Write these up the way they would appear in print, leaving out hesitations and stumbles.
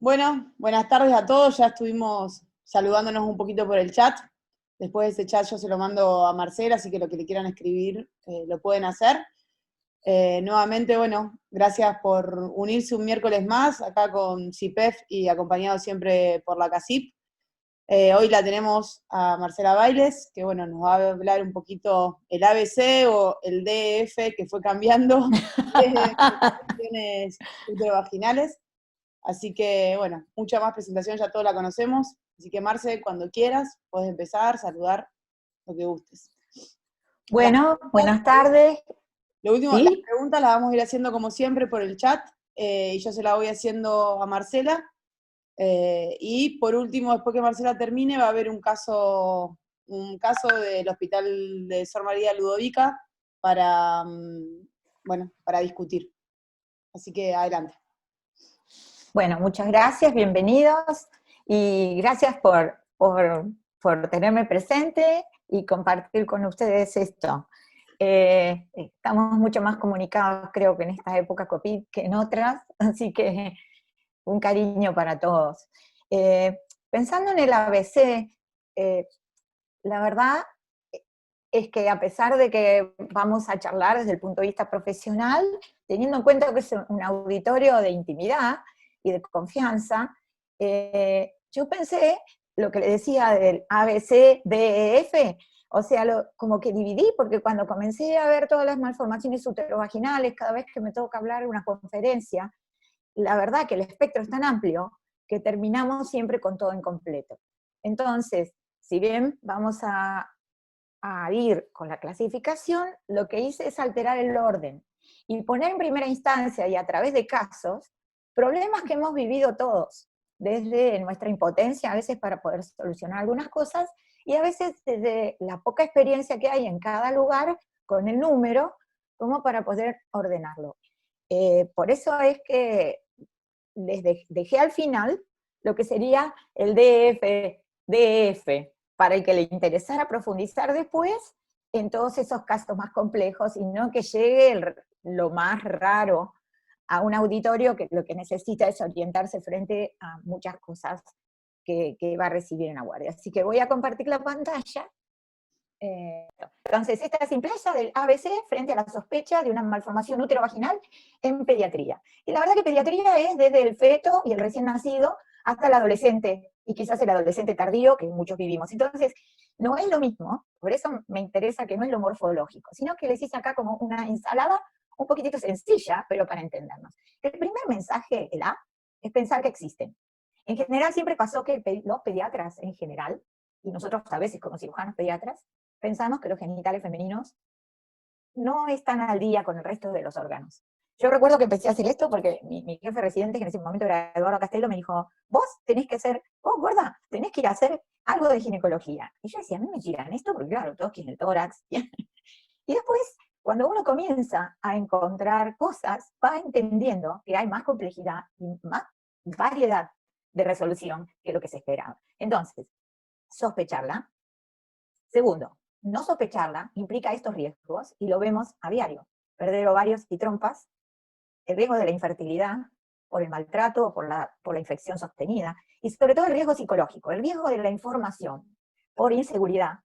Bueno, buenas tardes a todos. Ya estuvimos saludándonos un poquito por el chat. Después de ese chat yo se lo mando a Marcela, así que lo que le quieran escribir lo pueden hacer. Nuevamente, bueno, gracias por unirse un miércoles más, acá con CIPEF y acompañado siempre por la CACIP. Hoy la tenemos a Marcela Bailes, que bueno, nos va a hablar un poquito el ABC o el DF, que fue cambiando de infecciones uterovaginales. Así que, bueno, mucha más presentación, ya todos la conocemos. Así que, Marce, cuando quieras, puedes empezar, saludar, lo que gustes. Bueno, buenas tardes. Lo último, las ¿Sí? preguntas las vamos a ir haciendo como siempre por el chat, y yo se las voy haciendo a Marcela. Y por último, después que Marcela termine, va a haber un caso del Hospital de Sor María Ludovica para, bueno, para discutir. Así que adelante. Bueno, muchas gracias, bienvenidos y gracias por tenerme presente y compartir con ustedes esto. Estamos mucho más comunicados, creo que en esta época COVID que en otras, así que un cariño para todos. Pensando en el ABC, la verdad es que a pesar de que vamos a charlar desde el punto de vista profesional, teniendo en cuenta que es un auditorio de intimidad y de confianza, yo pensé lo que le decía del ABC, DEF, o sea, como que dividí, porque cuando comencé a ver todas las malformaciones uterovaginales, cada vez que me toca hablar en una conferencia, la verdad que el espectro es tan amplio que terminamos siempre con todo incompleto. Entonces, si bien vamos a ir con la clasificación, lo que hice es alterar el orden y poner en primera instancia y a través de casos problemas que hemos vivido todos, desde nuestra impotencia a veces para poder solucionar algunas cosas y a veces desde la poca experiencia que hay en cada lugar con el número, como para poder ordenarlo. Por eso es que dejé al final lo que sería el DF, para el que le interesara profundizar después en todos esos casos más complejos y no que llegue lo más raro a un auditorio que lo que necesita es orientarse frente a muchas cosas que va a recibir en la guardia. Así que voy a compartir la pantalla. Entonces, esta es la simpleza del ABC frente a la sospecha de una malformación uterovaginal en pediatría. Y la verdad que pediatría es desde el feto y el recién nacido hasta el adolescente, y quizás el adolescente tardío que muchos vivimos. Entonces, no es lo mismo, por eso me interesa que no es lo morfológico, sino que les hice acá como una ensalada un poquitito sencilla, pero para entendernos. El primer mensaje, el A, es pensar que existen. En general siempre pasó que los pediatras en general, y nosotros a veces como cirujanos pediatras, pensamos que los genitales femeninos no están al día con el resto de los órganos. Yo recuerdo que empecé a hacer esto porque mi jefe residente, que en ese momento era Eduardo Castelo, me dijo, vos tenés que hacer, vos gorda, tenés que ir a hacer algo de ginecología. Y yo decía, a mí me tiran esto porque claro, todos quieren el tórax. Y después, cuando uno comienza a encontrar cosas, va entendiendo que hay más complejidad y más variedad de resolución que lo que se esperaba. Entonces, sospecharla. Segundo, no sospecharla implica estos riesgos, y lo vemos a diario. Perder ovarios y trompas, el riesgo de la infertilidad, por el maltrato o por la infección sostenida, y sobre todo el riesgo psicológico, el riesgo de la información por inseguridad,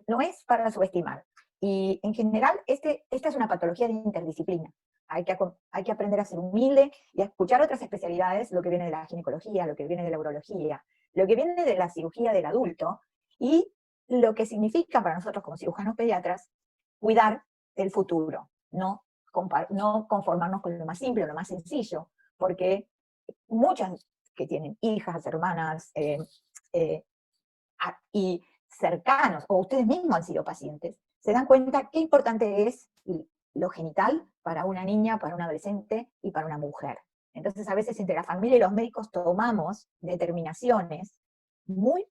no es para subestimar. Y en general, esta es una patología de interdisciplina. Hay que aprender a ser humilde y a escuchar otras especialidades, lo que viene de la ginecología, lo que viene de la urología, lo que viene de la cirugía del adulto, y lo que significa para nosotros como cirujanos pediatras cuidar el futuro, no conformarnos con lo más simple, lo más sencillo, porque muchas que tienen hijas, hermanas, y cercanos, o ustedes mismos han sido pacientes, se dan cuenta qué importante es lo genital para una niña, para un adolescente y para una mujer. Entonces, a veces entre la familia y los médicos tomamos determinaciones muy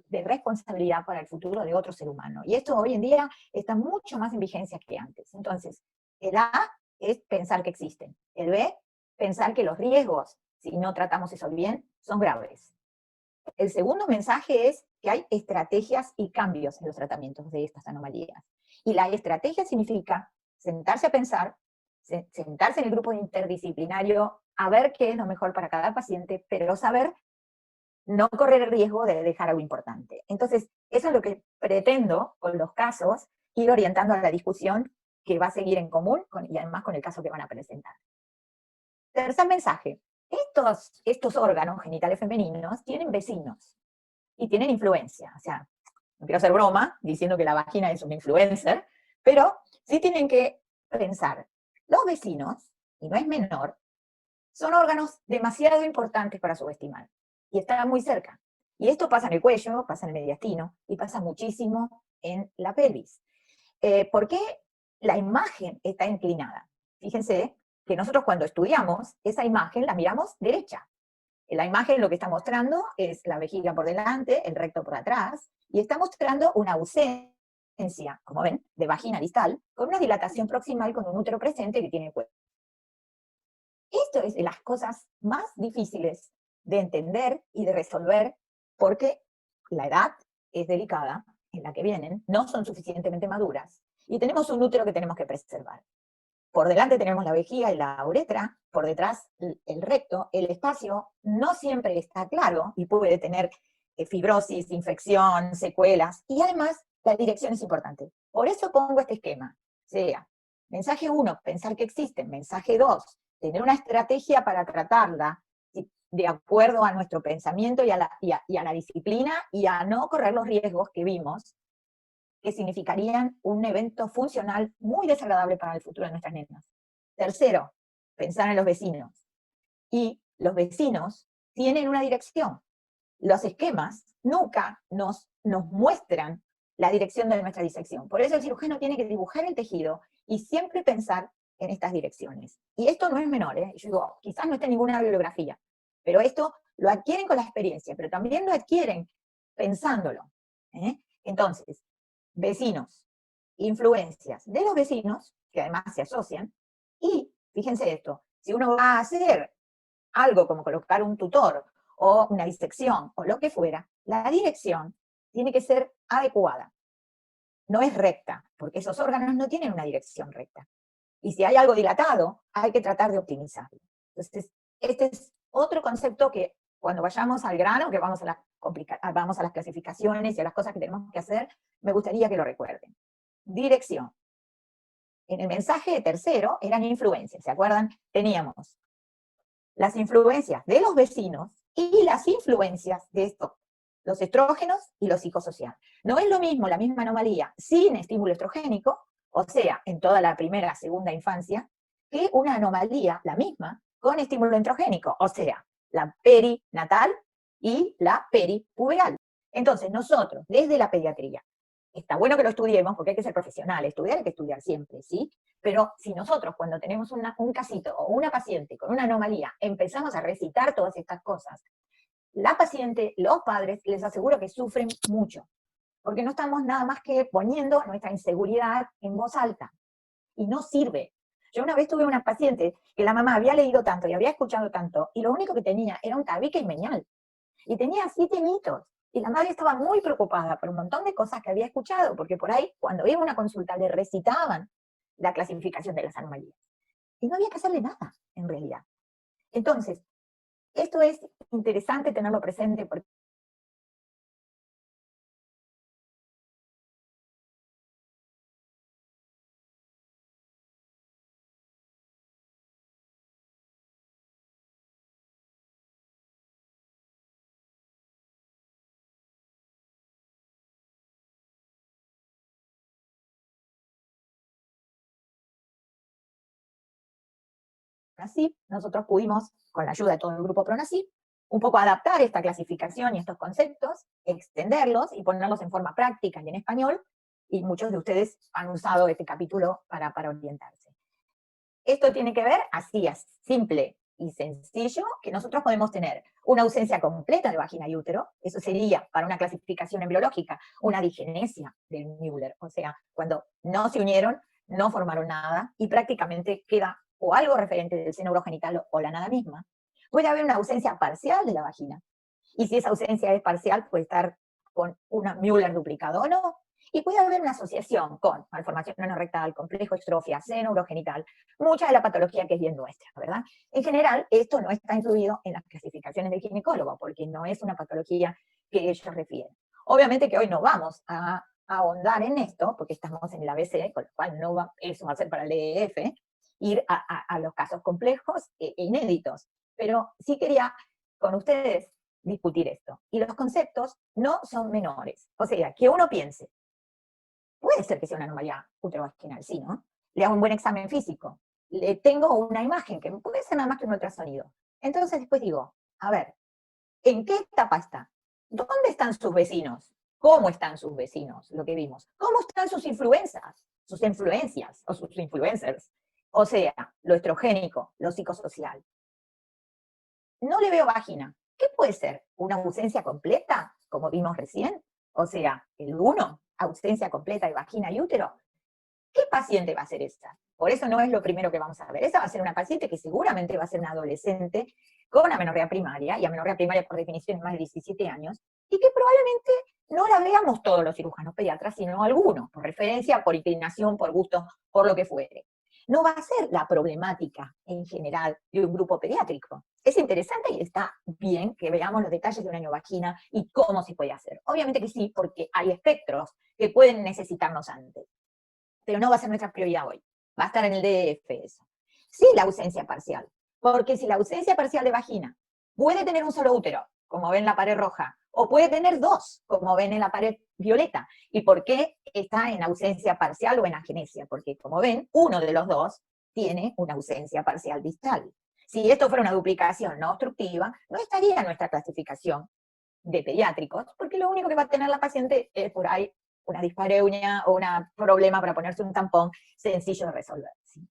de responsabilidad para el futuro de otro ser humano. Y esto hoy en día está mucho más en vigencia que antes. Entonces, el A es pensar que existen. El B, pensar que los riesgos, si no tratamos eso bien, son graves. El segundo mensaje es que hay estrategias y cambios en los tratamientos de estas anomalías. Y la estrategia significa sentarse a pensar, sentarse en el grupo interdisciplinario a ver qué es lo mejor para cada paciente, pero saber no correr el riesgo de dejar algo importante. Entonces, eso es lo que pretendo con los casos, ir orientando a la discusión que va a seguir en común y además con el caso que van a presentar. Tercer mensaje. Estos órganos genitales femeninos tienen vecinos y tienen influencia. O sea, no quiero hacer broma diciendo que la vagina es un influencer, pero sí tienen que pensar, los vecinos, y no es menor, son órganos demasiado importantes para subestimar y están muy cerca. Y esto pasa en el cuello, pasa en el mediastino y pasa muchísimo en la pelvis. ¿Por qué la imagen está inclinada? Fíjense que nosotros cuando estudiamos, esa imagen la miramos derecha. La imagen lo que está mostrando es la vejiga por delante, el recto por atrás, y está mostrando una ausencia, como ven, de vagina distal, con una dilatación proximal con un útero presente que tiene cuello. Esto es de las cosas más difíciles de entender y de resolver porque la edad es delicada en la que vienen, no son suficientemente maduras y tenemos un útero que tenemos que preservar. Por delante tenemos la vejiga y la uretra, por detrás el recto, el espacio no siempre está claro y puede tener fibrosis, infección, secuelas, y además la dirección es importante. Por eso pongo este esquema, sea, mensaje 1, pensar que existen, mensaje 2, tener una estrategia para tratarla de acuerdo a nuestro pensamiento y a la disciplina y a no correr los riesgos que vimos que significarían un evento funcional muy desagradable para el futuro de nuestras nenas. Tercero, pensar en los vecinos. Y los vecinos tienen una dirección. Los esquemas nunca nos muestran la dirección de nuestra disección. Por eso el cirujano tiene que dibujar el tejido y siempre pensar en estas direcciones. Y esto no es menor, ¿eh? Yo digo, quizás no esté en ninguna bibliografía, pero esto lo adquieren con la experiencia, pero también lo adquieren pensándolo. Entonces, vecinos, influencias de los vecinos, que además se asocian, y fíjense esto, si uno va a hacer algo como colocar un tutor o una disección o lo que fuera, la dirección tiene que ser adecuada. No es recta, porque esos órganos no tienen una dirección recta. Y si hay algo dilatado, hay que tratar de optimizarlo. Entonces, este es otro concepto que cuando vayamos al grano, que vamos a las clasificaciones y a las cosas que tenemos que hacer, me gustaría que lo recuerden. Dirección. En el mensaje tercero eran influencias, ¿se acuerdan? Teníamos las influencias de los vecinos y las influencias de estos, los estrógenos y lo psicosocial. No es lo mismo la misma anomalía sin estímulo estrogénico, o sea, en toda la primera, segunda infancia, que una anomalía, la misma, con estímulo estrogénico, o sea, la perinatal y la peripuberal. Entonces, nosotros, desde la pediatría, está bueno que lo estudiemos porque hay que ser profesional, estudiar hay que estudiar siempre, ¿sí? Pero si nosotros cuando tenemos un casito o una paciente con una anomalía empezamos a recitar todas estas cosas, la paciente, los padres, les aseguro que sufren mucho, porque no estamos nada más que poniendo nuestra inseguridad en voz alta, y no sirve. Yo una vez tuve una paciente que la mamá había leído tanto y había escuchado tanto, y lo único que tenía era un tabique y meñal, y tenía 7 añitos, y la madre estaba muy preocupada por un montón de cosas que había escuchado, porque por ahí, cuando iba a una consulta, le recitaban la clasificación de las anomalías. Y no había que hacerle nada, en realidad. Entonces, esto es interesante tenerlo presente porque así nosotros pudimos, con la ayuda de todo el grupo PRONACIP, un poco adaptar esta clasificación y estos conceptos, extenderlos y ponerlos en forma práctica y en español, y muchos de ustedes han usado este capítulo para orientarse. Esto tiene que ver, así es, simple y sencillo, que nosotros podemos tener una ausencia completa de vagina y útero, eso sería, para una clasificación embriológica, una digenesia del Müller, o sea, cuando no se unieron, no formaron nada, y prácticamente queda o algo referente del seno urogenital o la nada misma. Puede haber una ausencia parcial de la vagina, y si esa ausencia es parcial, puede estar con una Müller duplicado o no, Y puede haber una asociación con malformación anorrectal, complejo estrofia, seno urogenital, mucha de la patología que es bien nuestra, ¿verdad? En general, esto no está incluido en las clasificaciones del ginecólogo, porque no es una patología que ellos refieren. Obviamente que hoy no vamos a ahondar en esto, porque estamos en el ABC, con lo cual no va, eso va a ser para el DEF, ir a los casos complejos e inéditos. Pero sí quería con ustedes discutir esto. Y los conceptos no son menores. O sea, que uno piense, puede ser que sea una anomalía uterovaginal, sí, ¿no? Le hago un buen examen físico, le tengo una imagen que puede ser nada más que un ultrasonido. Entonces después digo, a ver, ¿en qué etapa está? ¿Dónde están sus vecinos? ¿Cómo están sus vecinos? Lo que vimos. ¿Cómo están sus influencias? Sus influencias o sus influencers. O sea, lo estrogénico, lo psicosocial. No le veo vagina. ¿Qué puede ser? ¿Una ausencia completa, como vimos recién? O sea, el 1, ausencia completa de vagina y útero. ¿Qué paciente va a ser esta? Por eso no es lo primero que vamos a ver. Esa va a ser una paciente que seguramente va a ser una adolescente con amenorrea primaria, y amenorrea primaria por definición es más de 17 años, y que probablemente no la veamos todos los cirujanos pediatras, sino algunos, por referencia, por inclinación, por gusto, por lo que fuere. No va a ser la problemática en general de un grupo pediátrico. Es interesante y está bien que veamos los detalles de una neovagina y cómo se puede hacer. Obviamente que sí, porque hay espectros que pueden necesitarnos antes, pero no va a ser nuestra prioridad hoy. Va a estar en el DF eso. Sí, la ausencia parcial, porque si la ausencia parcial de vagina puede tener un solo útero, como ven en la pared roja, o puede tener dos, como ven en la pared violeta. ¿Y por qué está en ausencia parcial o en agenesia? Porque, como ven, uno de los dos tiene una ausencia parcial distal. Si esto fuera una duplicación no obstructiva, no estaría en nuestra clasificación de pediátricos, porque lo único que va a tener la paciente es por ahí una dispareunia o un problema para ponerse un tampón sencillo de resolver. ¿Sí?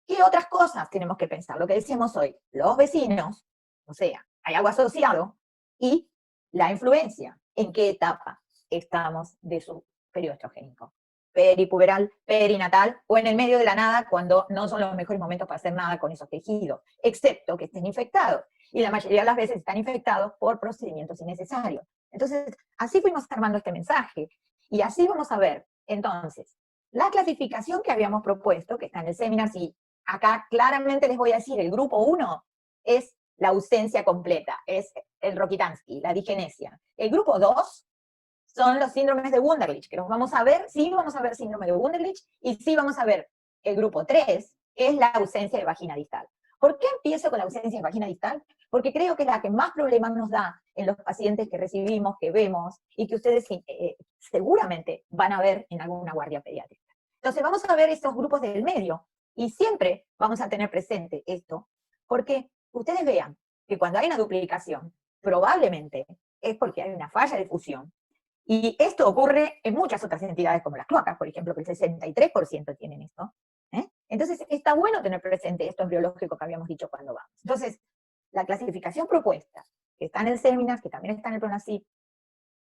¿Qué otras cosas tenemos que pensar? Lo que decíamos hoy, los vecinos, o sea, hay algo asociado, y la influencia. ¿En qué etapa estamos de su periodo estrogénico? Peripuberal, perinatal, o en el medio de la nada, cuando no son los mejores momentos para hacer nada con esos tejidos, excepto que estén infectados. Y la mayoría de las veces están infectados por procedimientos innecesarios. Entonces, así fuimos armando este mensaje. Y así vamos a ver, entonces, la clasificación que habíamos propuesto, que está en el seminar, sí, acá claramente les voy a decir, el grupo 1 es la ausencia completa, es el Rokitansky, la digenesia. El grupo 2 son los síndromes de Wunderlich, que los vamos a ver, sí vamos a ver síndrome de Wunderlich, y sí vamos a ver el grupo 3, que es la ausencia de vagina distal. ¿Por qué empiezo con la ausencia de vagina distal? Porque creo que es la que más problemas nos da en los pacientes que recibimos, que vemos, y que ustedes seguramente van a ver en alguna guardia pediátrica. Entonces vamos a ver estos grupos del medio, y siempre vamos a tener presente esto, porque ustedes vean que cuando hay una duplicación, probablemente es porque hay una falla de fusión. Y esto ocurre en muchas otras entidades como las cloacas, por ejemplo, que el 63% tienen esto. Entonces, está bueno tener presente esto embriológico que habíamos dicho cuando vamos. Entonces, la clasificación propuesta, que está en el seminar, que también está en el PRONACYT,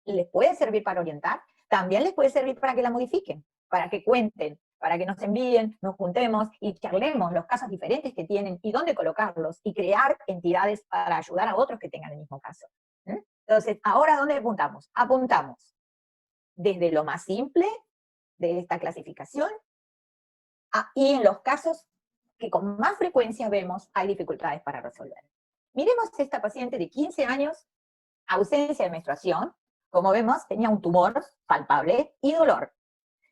les puede servir para orientar, también les puede servir para que la modifiquen, para que cuenten, para que nos envíen, nos juntemos y charlemos los casos diferentes que tienen y dónde colocarlos y crear entidades para ayudar a otros que tengan el mismo caso. Entonces, ¿ahora dónde apuntamos? Apuntamos desde lo más simple de esta clasificación y en los casos que con más frecuencia vemos hay dificultades para resolver. Miremos esta paciente de 15 años, ausencia de menstruación, como vemos tenía un tumor palpable y dolor.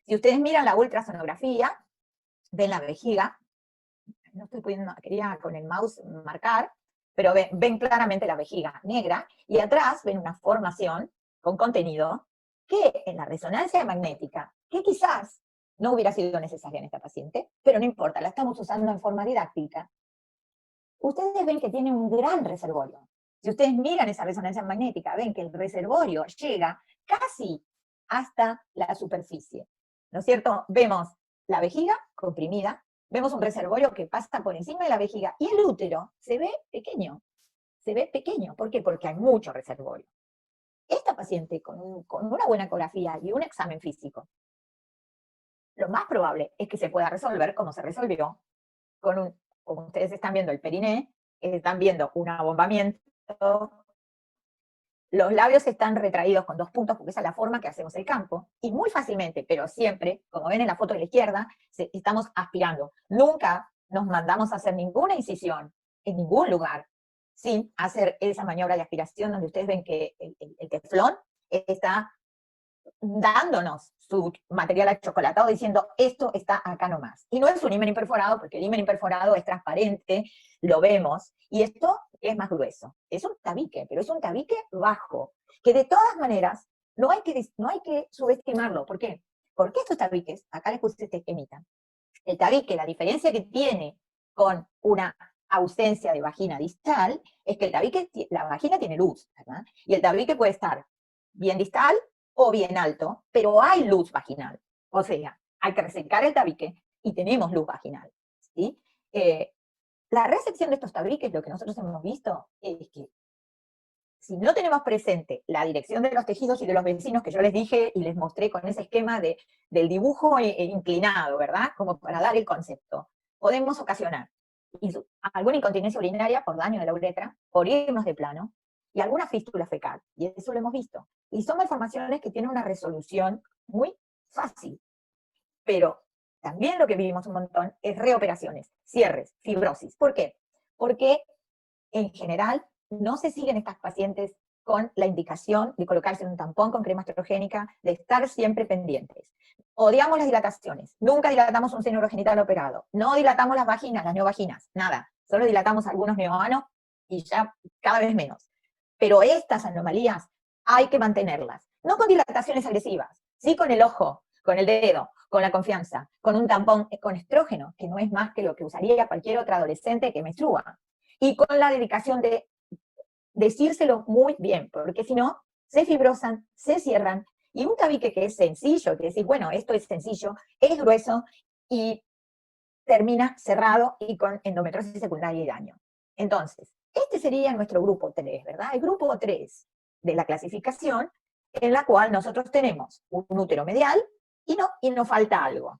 Si ustedes miran la ultrasonografía, ven la vejiga, no estoy pudiendo, quería con el mouse marcar, pero ven claramente la vejiga negra, y atrás ven una formación con contenido que en la resonancia magnética, que quizás no hubiera sido necesaria en esta paciente, pero no importa, la estamos usando en forma didáctica. Ustedes ven que tiene un gran reservorio. Si ustedes miran esa resonancia magnética, ven que el reservorio llega casi hasta la superficie, ¿no es cierto? Vemos la vejiga comprimida, vemos un reservorio que pasa por encima de la vejiga, y el útero se ve pequeño. Se ve pequeño. ¿Por qué? Porque hay mucho reservorio. Esta paciente con una buena ecografía y un examen físico, lo más probable es que se pueda resolver como se resolvió, como ustedes están viendo el periné, están viendo un abombamiento los labios están retraídos con 2 puntos porque esa es la forma que hacemos el campo, y muy fácilmente, pero siempre, como ven en la foto de la izquierda, estamos aspirando. Nunca nos mandamos a hacer ninguna incisión en ningún lugar sin hacer esa maniobra de aspiración donde ustedes ven que el teflón está dándonos su material achocolatado diciendo esto está acá nomás. Y no es un himen imperforado, porque el himen imperforado es transparente, lo vemos, y esto es más grueso. Es un tabique, pero es un tabique bajo, que de todas maneras no hay que subestimarlo. ¿Por qué? Porque estos tabiques, acá les puse este esquemita, el tabique, la diferencia que tiene con una ausencia de vagina distal, es que el tabique, la vagina tiene luz, ¿verdad? Y el tabique puede estar bien distal o bien alto, pero hay luz vaginal. O sea, hay que resecar el tabique y tenemos luz vaginal, ¿sí? La recepción de estos tabiques, lo que nosotros hemos visto, es que si no tenemos presente la dirección de los tejidos y de los vecinos que yo les dije y les mostré con ese esquema del dibujo inclinado, ¿verdad? Como para dar el concepto, podemos ocasionar alguna incontinencia urinaria por daño de la uretra, por irnos de plano, y alguna fístula fecal, y eso lo hemos visto. Y son malformaciones que tienen una resolución muy fácil, pero también lo que vivimos un montón es reoperaciones, cierres, fibrosis. ¿Por qué? Porque en general no se siguen estas pacientes con la indicación de colocarse un tampón con crema estrogénica, de estar siempre pendientes. Odiamos las dilataciones, nunca dilatamos un seno urogenital operado, no dilatamos las vaginas, las neovaginas, nada, solo dilatamos algunos neoanos y ya cada vez menos. Pero estas anomalías hay que mantenerlas, no con dilataciones agresivas, sí con el ojo, con el dedo, con la confianza, con un tampón con estrógeno, que no es más que lo que usaría cualquier otra adolescente que menstrua, y con la dedicación de decírselo muy bien, porque si no, se fibrosan, se cierran, y un tabique que es sencillo, que decir, bueno, esto es sencillo, es grueso, y termina cerrado y con endometriosis secundaria y daño. Entonces, este sería nuestro grupo 3, ¿verdad? El grupo 3 de la clasificación, en la cual nosotros tenemos un útero medial y nos falta algo.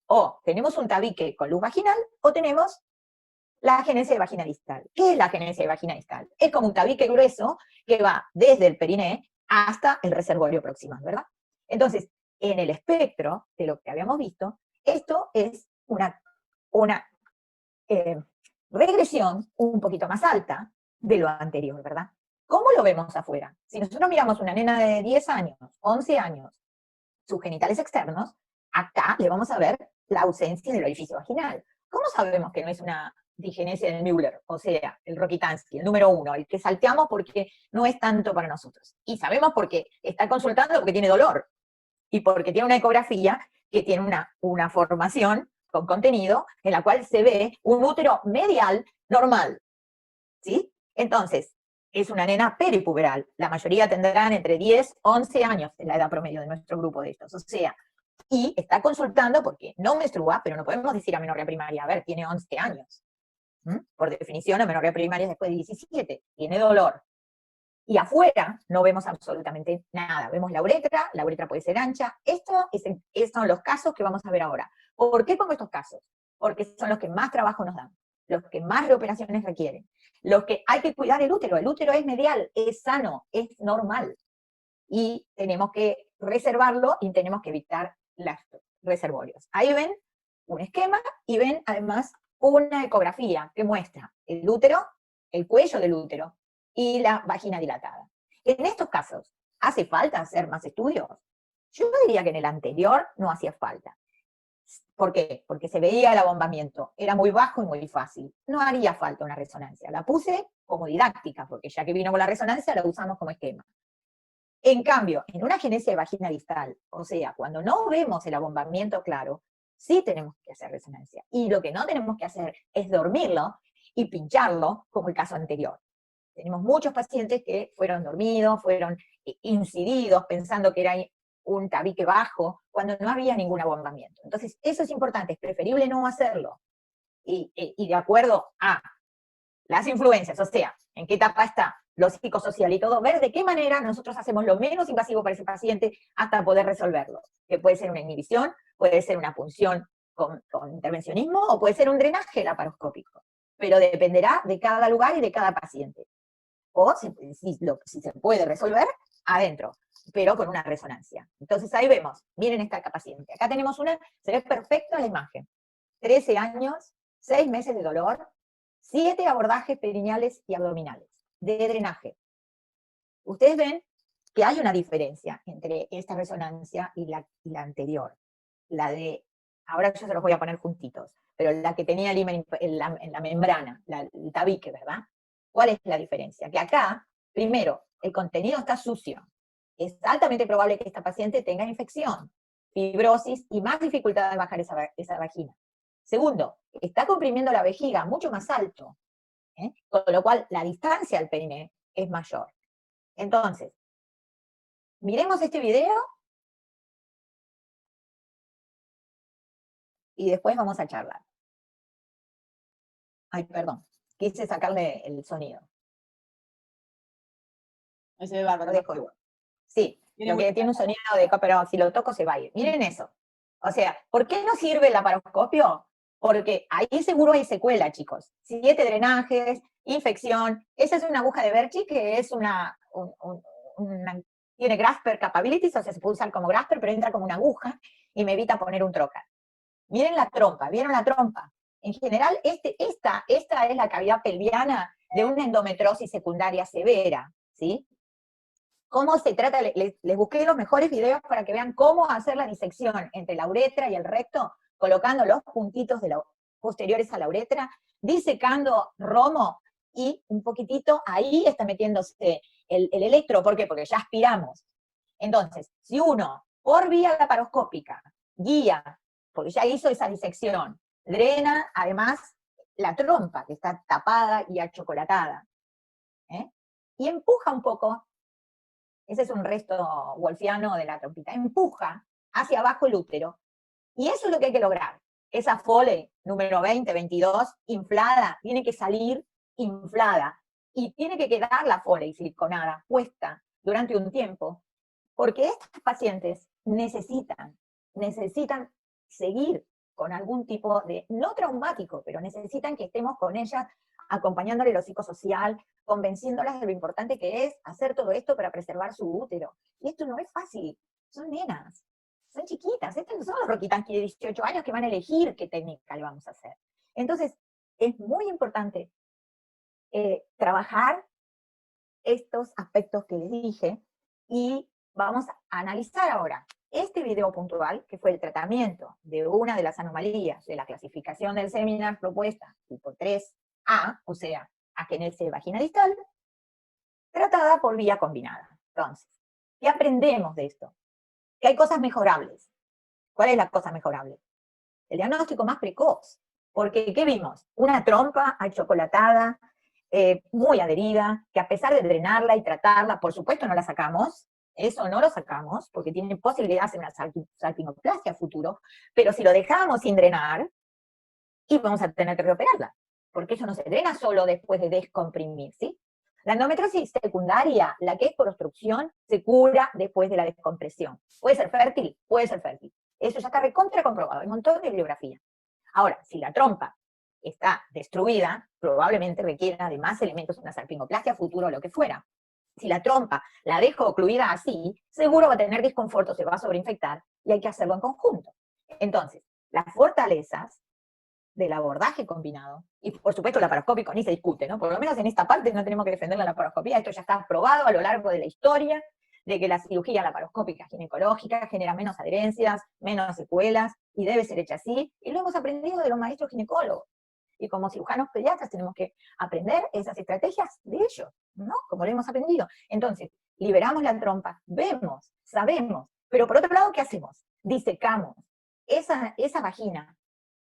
O tenemos un tabique con luz vaginal, o tenemos la agenesia de vagina distal. ¿Qué es la agenesia de vagina distal? Es como un tabique grueso que va desde el periné hasta el reservorio proximal, ¿verdad? Entonces, en el espectro de lo que habíamos visto, esto es una regresión un poquito más alta de lo anterior, ¿verdad? ¿Cómo lo vemos afuera? Si nosotros miramos una nena de 10 años, 11 años, sus genitales externos, acá le vamos a ver la ausencia del orificio vaginal. ¿Cómo sabemos que no es una digenesia del Müller, o sea, el Rokitansky, el número 1, el que salteamos porque no es tanto para nosotros? Y sabemos porque está consultando porque tiene dolor, y porque tiene una ecografía que tiene una formación con contenido en la cual se ve un útero medial normal, ¿sí? Entonces, es una nena peripuberal. La mayoría tendrán entre 10, 11 años en la edad promedio de nuestro grupo de estos. O sea, y está consultando porque no menstrua, pero no podemos decir amenorrea primaria, a ver, tiene 11 años. Por definición, amenorrea primaria es después de 17, tiene dolor. Y afuera no vemos absolutamente nada. Vemos la uretra puede ser ancha. Estos son los casos que vamos a ver ahora. ¿Por qué pongo estos casos? Porque son los que más trabajo nos dan, los que más reoperaciones requieren, los que hay que cuidar el útero. El útero es medial, es sano, es normal. Y tenemos que reservarlo y tenemos que evitar los reservorios. Ahí ven un esquema y ven además una ecografía que muestra el útero, el cuello del útero, y la vagina dilatada. En estos casos, ¿hace falta hacer más estudios? Yo diría que en el anterior no hacía falta. ¿Por qué? Porque se veía el abombamiento, era muy bajo y muy fácil. No haría falta una resonancia. La puse como didáctica, porque ya que vino con la resonancia, la usamos como esquema. En cambio, en una agenesia de vagina distal, o sea, cuando no vemos el abombamiento claro, sí tenemos que hacer resonancia. Y lo que no tenemos que hacer es dormirlo y pincharlo, como el caso anterior. Tenemos muchos pacientes que fueron dormidos, fueron incididos pensando que era un tabique bajo, cuando no había ningún abombamiento. Entonces, eso es importante, es preferible no hacerlo. Y de acuerdo a las influencias, o sea, en qué etapa está lo psicosocial y todo, ver de qué manera nosotros hacemos lo menos invasivo para ese paciente hasta poder resolverlo. Que puede ser una inhibición, puede ser una punción con intervencionismo, o puede ser un drenaje laparoscópico. Pero dependerá de cada lugar y de cada paciente. o si se puede resolver, adentro, pero con una resonancia. Entonces ahí vemos, miren esta paciente. Acá tenemos una, se ve perfecta la imagen. 13 años, 6 meses de dolor, 7 abordajes perineales y abdominales de drenaje. Ustedes ven que hay una diferencia entre esta resonancia y la anterior. La de, ahora yo se los voy a poner juntitos, pero la que tenía el himen en la membrana, el tabique, ¿verdad? ¿Cuál es la diferencia? Que acá, primero, el contenido está sucio. Es altamente probable que esta paciente tenga infección, fibrosis y más dificultad de bajar esa vagina. Segundo, está comprimiendo la vejiga mucho más alto, con lo cual la distancia al pene es mayor. Entonces, miremos este video y después vamos a charlar. Ay, perdón, quise sacarle el sonido. Ese ve bárbaro. Lo dejo igual. Sí, lo que tiene un sonido de eco, pero si lo toco se va a ir. Miren eso. O sea, ¿por qué no sirve el laparoscopio? Porque ahí seguro hay secuela, chicos. 7 drenajes, infección. Esa es una aguja de Berchi que es tiene grasper capabilities, o sea, se puede usar como grasper, pero entra como una aguja y me evita poner un trocar. Miren la trompa, ¿vieron la trompa? En general, esta es la cavidad pelviana de una endometriosis secundaria severa, ¿sí? ¿Cómo se trata? Les busqué los mejores videos para que vean cómo hacer la disección entre la uretra y el recto, colocando los puntitos posteriores a la uretra, disecando romo y un poquitito, ahí está metiéndose el electro. ¿Por qué? Porque ya aspiramos. Entonces, si uno, por vía laparoscópica, guía, porque ya hizo esa disección, drena además la trompa, que está tapada y achocolatada, y empuja un poco. Ese es un resto wolfiano de la trompita. Empuja hacia abajo el útero. Y eso es lo que hay que lograr. Esa fole número 20, 22, inflada, tiene que salir inflada. Y tiene que quedar la fole siliconada puesta durante un tiempo. Porque estos pacientes necesitan seguir con algún tipo de, no traumático, pero necesitan que estemos con ellas acompañándole lo psicosocial, convenciéndolas de lo importante que es hacer todo esto para preservar su útero. Y esto no es fácil, son nenas, son chiquitas, estos no son los roquitanqui de 18 años que van a elegir qué técnica le vamos a hacer. Entonces, es muy importante trabajar estos aspectos que les dije, y vamos a analizar ahora este video puntual, que fue el tratamiento de una de las anomalías de la clasificación del Seminar propuesta tipo 3A, o sea, agenesia de vagina distal, tratada por vía combinada. Entonces, ¿qué aprendemos de esto? Que hay cosas mejorables. ¿Cuál es la cosa mejorable? El diagnóstico más precoz. Porque, ¿qué vimos? Una trompa achocolatada, muy adherida, que a pesar de drenarla y tratarla, por supuesto no la sacamos, eso no lo sacamos, porque tiene posibilidades de una salpingoplastia futuro, pero si lo dejamos sin drenar, íbamos a tener que reoperarla, porque eso no se drena solo después de descomprimir, ¿sí? La endometriosis secundaria, la que es por obstrucción, se cura después de la descompresión. ¿Puede ser fértil? Puede ser fértil. Eso ya está recontra comprobado, hay un montón de bibliografía. Ahora, si la trompa está destruida, probablemente requiera de más elementos, una salpingoplastia futuro o lo que fuera. Si la trompa la dejo ocluida así, seguro va a tener desconforto, se va a sobreinfectar, y hay que hacerlo en conjunto. Entonces, las fortalezas del abordaje combinado, y por supuesto laparoscópico ni se discute, ¿no? Por lo menos en esta parte no tenemos que defender la laparoscopía, esto ya está probado a lo largo de la historia, de que la cirugía laparoscópica ginecológica genera menos adherencias, menos secuelas, y debe ser hecha así, y lo hemos aprendido de los maestros ginecólogos. Y como cirujanos pediatras tenemos que aprender esas estrategias de ellos, ¿no? Como lo hemos aprendido. Entonces, liberamos la trompa, vemos, sabemos, pero por otro lado, ¿qué hacemos? Disecamos esa vagina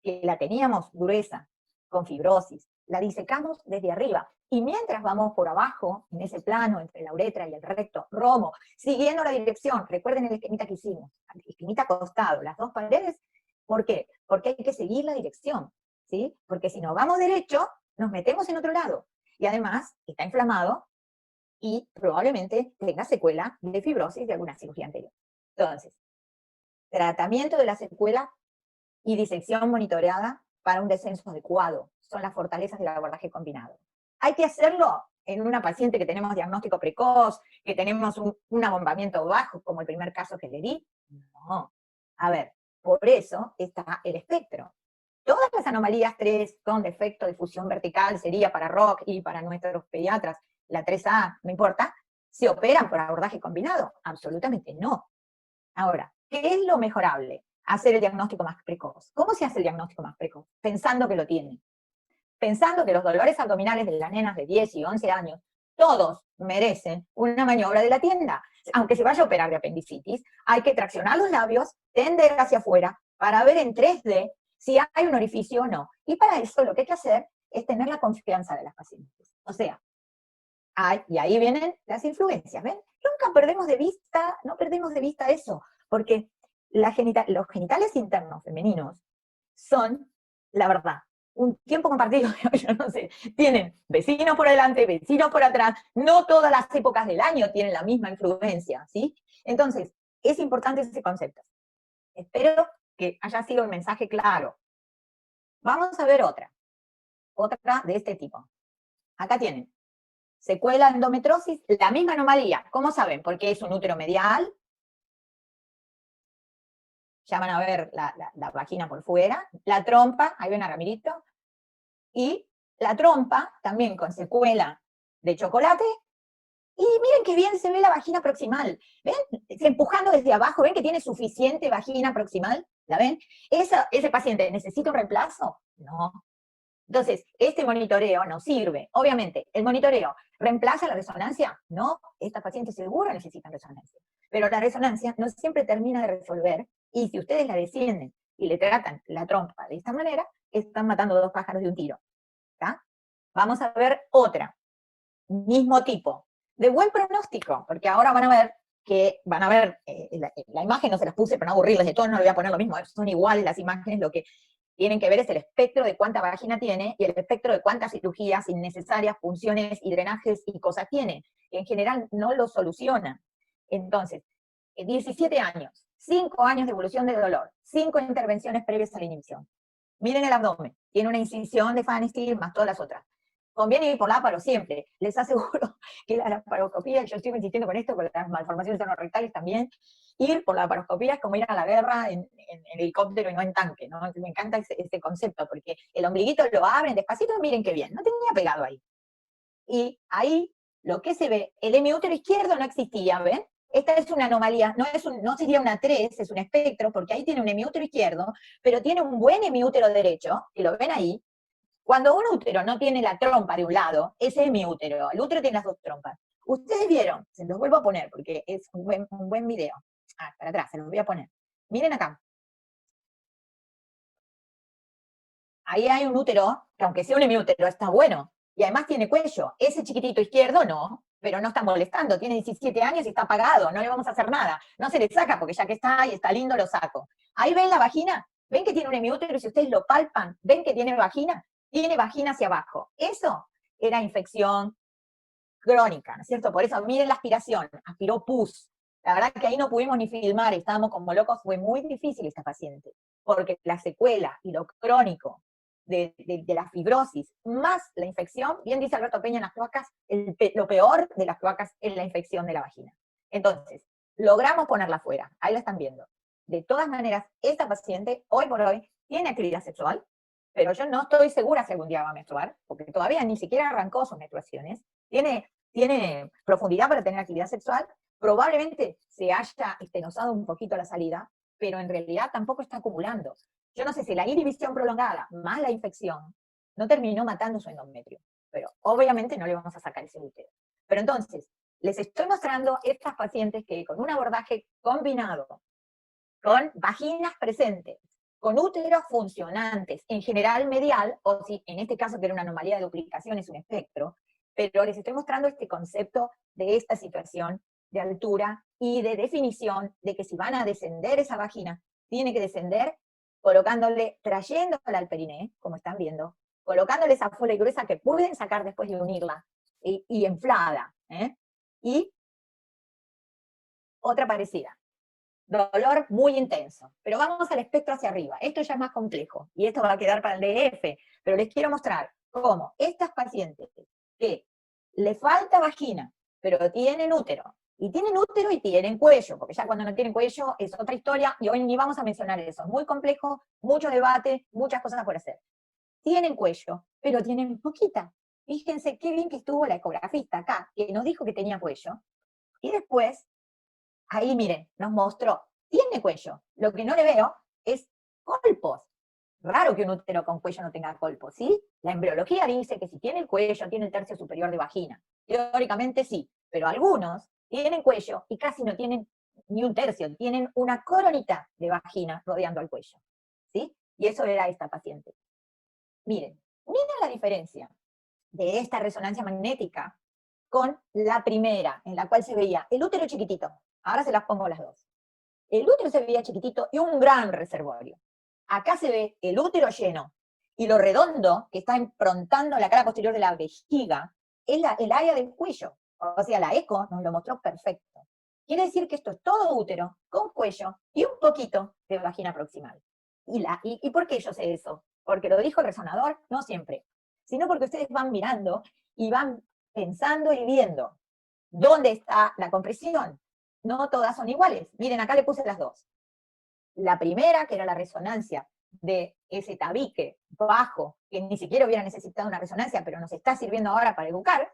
que la teníamos gruesa, con fibrosis, la disecamos desde arriba, y mientras vamos por abajo, en ese plano entre la uretra y el recto, romo, siguiendo la dirección, recuerden el esquemita que hicimos, el esquemita acostado, las dos paredes, ¿por qué? Porque hay que seguir la dirección, ¿sí? Porque si nos vamos derecho, nos metemos en otro lado, y además está inflamado, y probablemente tenga secuela de fibrosis de alguna cirugía anterior. Entonces, tratamiento de la secuela y disección monitoreada para un descenso adecuado. Son las fortalezas del abordaje combinado. ¿Hay que hacerlo? en una paciente que tenemos diagnóstico precoz, que tenemos un abombamiento bajo, como el primer caso que le di. No. A ver, por eso está el espectro. Todas las anomalías 3 con defecto de fusión vertical, sería para ROC y para nuestros pediatras, la 3A, no importa, ¿se operan por abordaje combinado? Absolutamente no. Ahora, ¿qué es lo mejorable? Hacer el diagnóstico más precoz. ¿Cómo se hace el diagnóstico más precoz? Pensando que lo tienen. Pensando que los dolores abdominales de las nenas de 10 y 11 años, todos merecen una maniobra de la tienda. Aunque se vaya a operar de apendicitis, hay que traccionar los labios, tender hacia afuera, para ver en 3D si hay un orificio o no. Y para eso lo que hay que hacer es tener la confianza de las pacientes. O sea, y ahí vienen las influencias, ¿ven? Nunca perdemos de vista, no perdemos de vista eso, porque los genitales internos femeninos son, la verdad, un tiempo compartido, yo no sé, tienen vecinos por delante, vecinos por atrás, no todas las épocas del año tienen la misma influencia, ¿sí? Entonces, es importante ese concepto. Espero que haya sido el mensaje claro. Vamos a ver otra de este tipo. Acá tienen, secuela endometrosis, la misma anomalía. ¿Cómo saben? Porque es un útero medial, ya van a ver la vagina por fuera, la trompa, ahí ven a Ramirito, y la trompa también con secuela de chocolate, y miren qué bien se ve la vagina proximal, ¿ven? Empujando desde abajo, ¿ven que tiene suficiente vagina proximal? ¿La ven? ¿Ese paciente necesita un reemplazo? No. Entonces, este monitoreo no sirve. Obviamente, ¿el monitoreo reemplaza la resonancia? No, esta paciente seguro necesita resonancia. Pero la resonancia no siempre termina de resolver, y si ustedes la descienden y le tratan la trompa de esta manera, están matando 2 pájaros de un tiro. ¿Tá? Vamos a ver otra. Mismo tipo. De buen pronóstico, porque ahora van a ver la imagen no se las puse para no aburrirles de todo, no le voy a poner lo mismo, son iguales las imágenes, lo que tienen que ver es el espectro de cuánta vagina tiene y el espectro de cuántas cirugías innecesarias, funciones y drenajes y cosas tiene, que en general no lo solucionan. Entonces, 17 años, 5 años de evolución de dolor, 5 intervenciones previas a la inhibición. Miren el abdomen, tiene una incisión de Fanny Steele más todas las otras. Conviene ir por láparo siempre. Les aseguro que la laparoscopía, yo estoy insistiendo con esto, con las malformaciones anorectales también, ir por la laparoscopía es como ir a la guerra en helicóptero y no en tanque, ¿no? Me encanta ese concepto, porque el ombliguito lo abren despacito, miren qué bien, no tenía pegado ahí. Y ahí lo que se ve, el hemiútero izquierdo no existía, ¿ven? Esta es una anomalía, no sería una 3, es un espectro, porque ahí tiene un hemiútero izquierdo, pero tiene un buen hemiútero derecho, que lo ven ahí. Cuando un útero no tiene la trompa de un lado, ese es mi útero. El útero tiene las 2 trompas. Ustedes vieron, se los vuelvo a poner porque es un buen video. Para atrás, se los voy a poner. Miren acá. Ahí hay un útero, que aunque sea un hemiútero, está bueno. Y además tiene cuello. Ese chiquitito izquierdo no, pero no está molestando. Tiene 17 años y está apagado. No le vamos a hacer nada. No se le saca porque ya que está ahí, está lindo, lo saco. Ahí ven la vagina. ¿Ven que tiene un hemiútero? Y si ustedes lo palpan, ¿ven que tiene vagina? Tiene vagina hacia abajo. Eso era infección crónica, ¿no es cierto? Por eso, miren la aspiración, aspiró pus. La verdad que ahí no pudimos ni filmar, estábamos como locos, fue muy difícil esta paciente, porque la secuela y lo crónico de la fibrosis, más la infección, bien dice Alberto Peña en las cloacas, lo peor de las cloacas es la infección de la vagina. Entonces, logramos ponerla fuera, ahí la están viendo. De todas maneras, esta paciente, hoy por hoy, tiene actividad sexual, pero yo no estoy segura si algún día va a menstruar, porque todavía ni siquiera arrancó sus menstruaciones, tiene profundidad para tener actividad sexual, probablemente se haya estenosado un poquito la salida, pero en realidad tampoco está acumulando. Yo no sé si la inhibición prolongada más la infección no terminó matando su endometrio, pero obviamente no le vamos a sacar ese útero. Pero entonces, les estoy mostrando estas pacientes que con un abordaje combinado, con vaginas presentes, con úteros funcionantes, en general medial, o si en este caso que era una anomalía de duplicación es un espectro, pero les estoy mostrando este concepto de esta situación de altura y de definición de que si van a descender esa vagina, tiene que descender colocándole, trayéndola al periné, como están viendo, colocándole esa fola gruesa que pueden sacar después de unirla, y inflada. Y otra parecida. Dolor muy intenso. Pero vamos al espectro hacia arriba. Esto ya es más complejo, y esto va a quedar para el DF, pero les quiero mostrar cómo estas pacientes que le falta vagina, pero tienen útero. Y tienen útero y tienen cuello, porque ya cuando no tienen cuello es otra historia, y hoy ni vamos a mencionar eso. Es muy complejo, mucho debate, muchas cosas por hacer. Tienen cuello, pero tienen poquita. Fíjense qué bien que estuvo la ecografista acá, que nos dijo que tenía cuello. Y después, ahí miren, nos mostró, tiene cuello. Lo que no le veo es colpos. Raro que un útero con cuello no tenga colpos, ¿sí? La embriología dice que si tiene el cuello, tiene el tercio superior de vagina. Teóricamente sí, pero algunos tienen cuello y casi no tienen ni un tercio, tienen una coronita de vagina rodeando al cuello, ¿sí? Y eso era esta paciente. Miren la diferencia de esta resonancia magnética con la primera, en la cual se veía el útero chiquitito. Ahora se las pongo las dos. El útero se veía chiquitito y un gran reservorio. Acá se ve el útero lleno y lo redondo que está improntando la cara posterior de la vejiga es el área del cuello. O sea, la eco nos lo mostró perfecto. Quiere decir que esto es todo útero, con cuello y un poquito de vagina proximal. ¿Y por qué yo sé eso? Porque lo dijo el resonador, no siempre, sino porque ustedes van mirando y van pensando y viendo dónde está la compresión. No todas son iguales. Miren, acá le puse las dos. La primera, que era la resonancia de ese tabique bajo, que ni siquiera hubiera necesitado una resonancia, pero nos está sirviendo ahora para educar.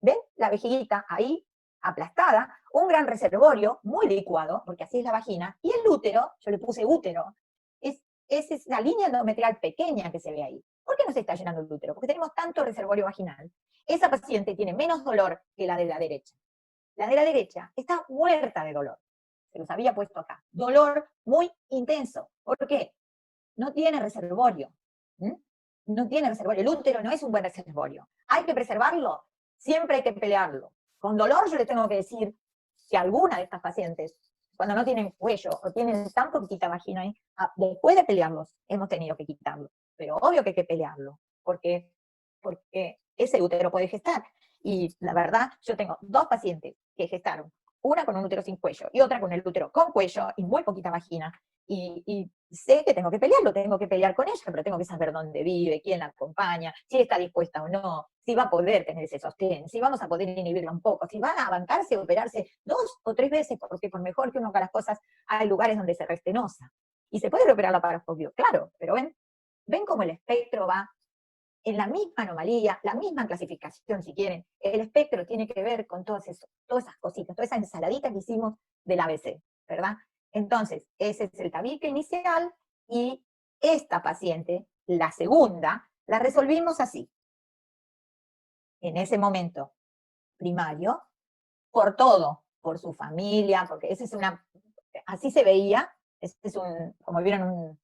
¿Ven? La vejiguita ahí, aplastada, un gran reservorio, muy licuado, porque así es la vagina, y el útero, yo le puse útero, es esa línea endometrial pequeña que se ve ahí. ¿Por qué no se está llenando el útero? Porque tenemos tanto reservorio vaginal. Esa paciente tiene menos dolor que la de la derecha. La de la derecha está muerta de dolor. Se los había puesto acá. Dolor muy intenso. ¿Por qué? No tiene reservorio. ¿Mm? No tiene reservorio. El útero no es un buen reservorio. ¿Hay que preservarlo? Siempre hay que pelearlo. Con dolor yo les tengo que decir que alguna de estas pacientes, cuando no tienen cuello o tienen tan poquita vagina ahí, después de pelearlos, hemos tenido que quitarlo. Pero obvio que hay que pelearlo, porque ese útero puede gestar. Y la verdad, yo tengo dos pacientes que gestaron, una con un útero sin cuello y otra con el útero con cuello y muy poquita vagina. Y sé que tengo que pelearlo, tengo que pelear con ella, pero tengo que saber dónde vive, quién la acompaña, si está dispuesta o no, si va a poder tener ese sostén, si vamos a poder inhibirla un poco, si va a bancarse o operarse 2 o 3 veces, porque por mejor que uno haga las cosas, hay lugares donde se restenosa. Y se puede reoperar la paroscopio, claro, pero ven cómo el espectro va en la misma anomalía, la misma clasificación, si quieren. El espectro tiene que ver con todas esas cositas, toda esa ensaladita que hicimos del ABC, ¿verdad? Entonces, ese es el tabique inicial, y esta paciente, la segunda, la resolvimos así. En ese momento primario, por todo, por su familia, porque así se veía, es como vieron,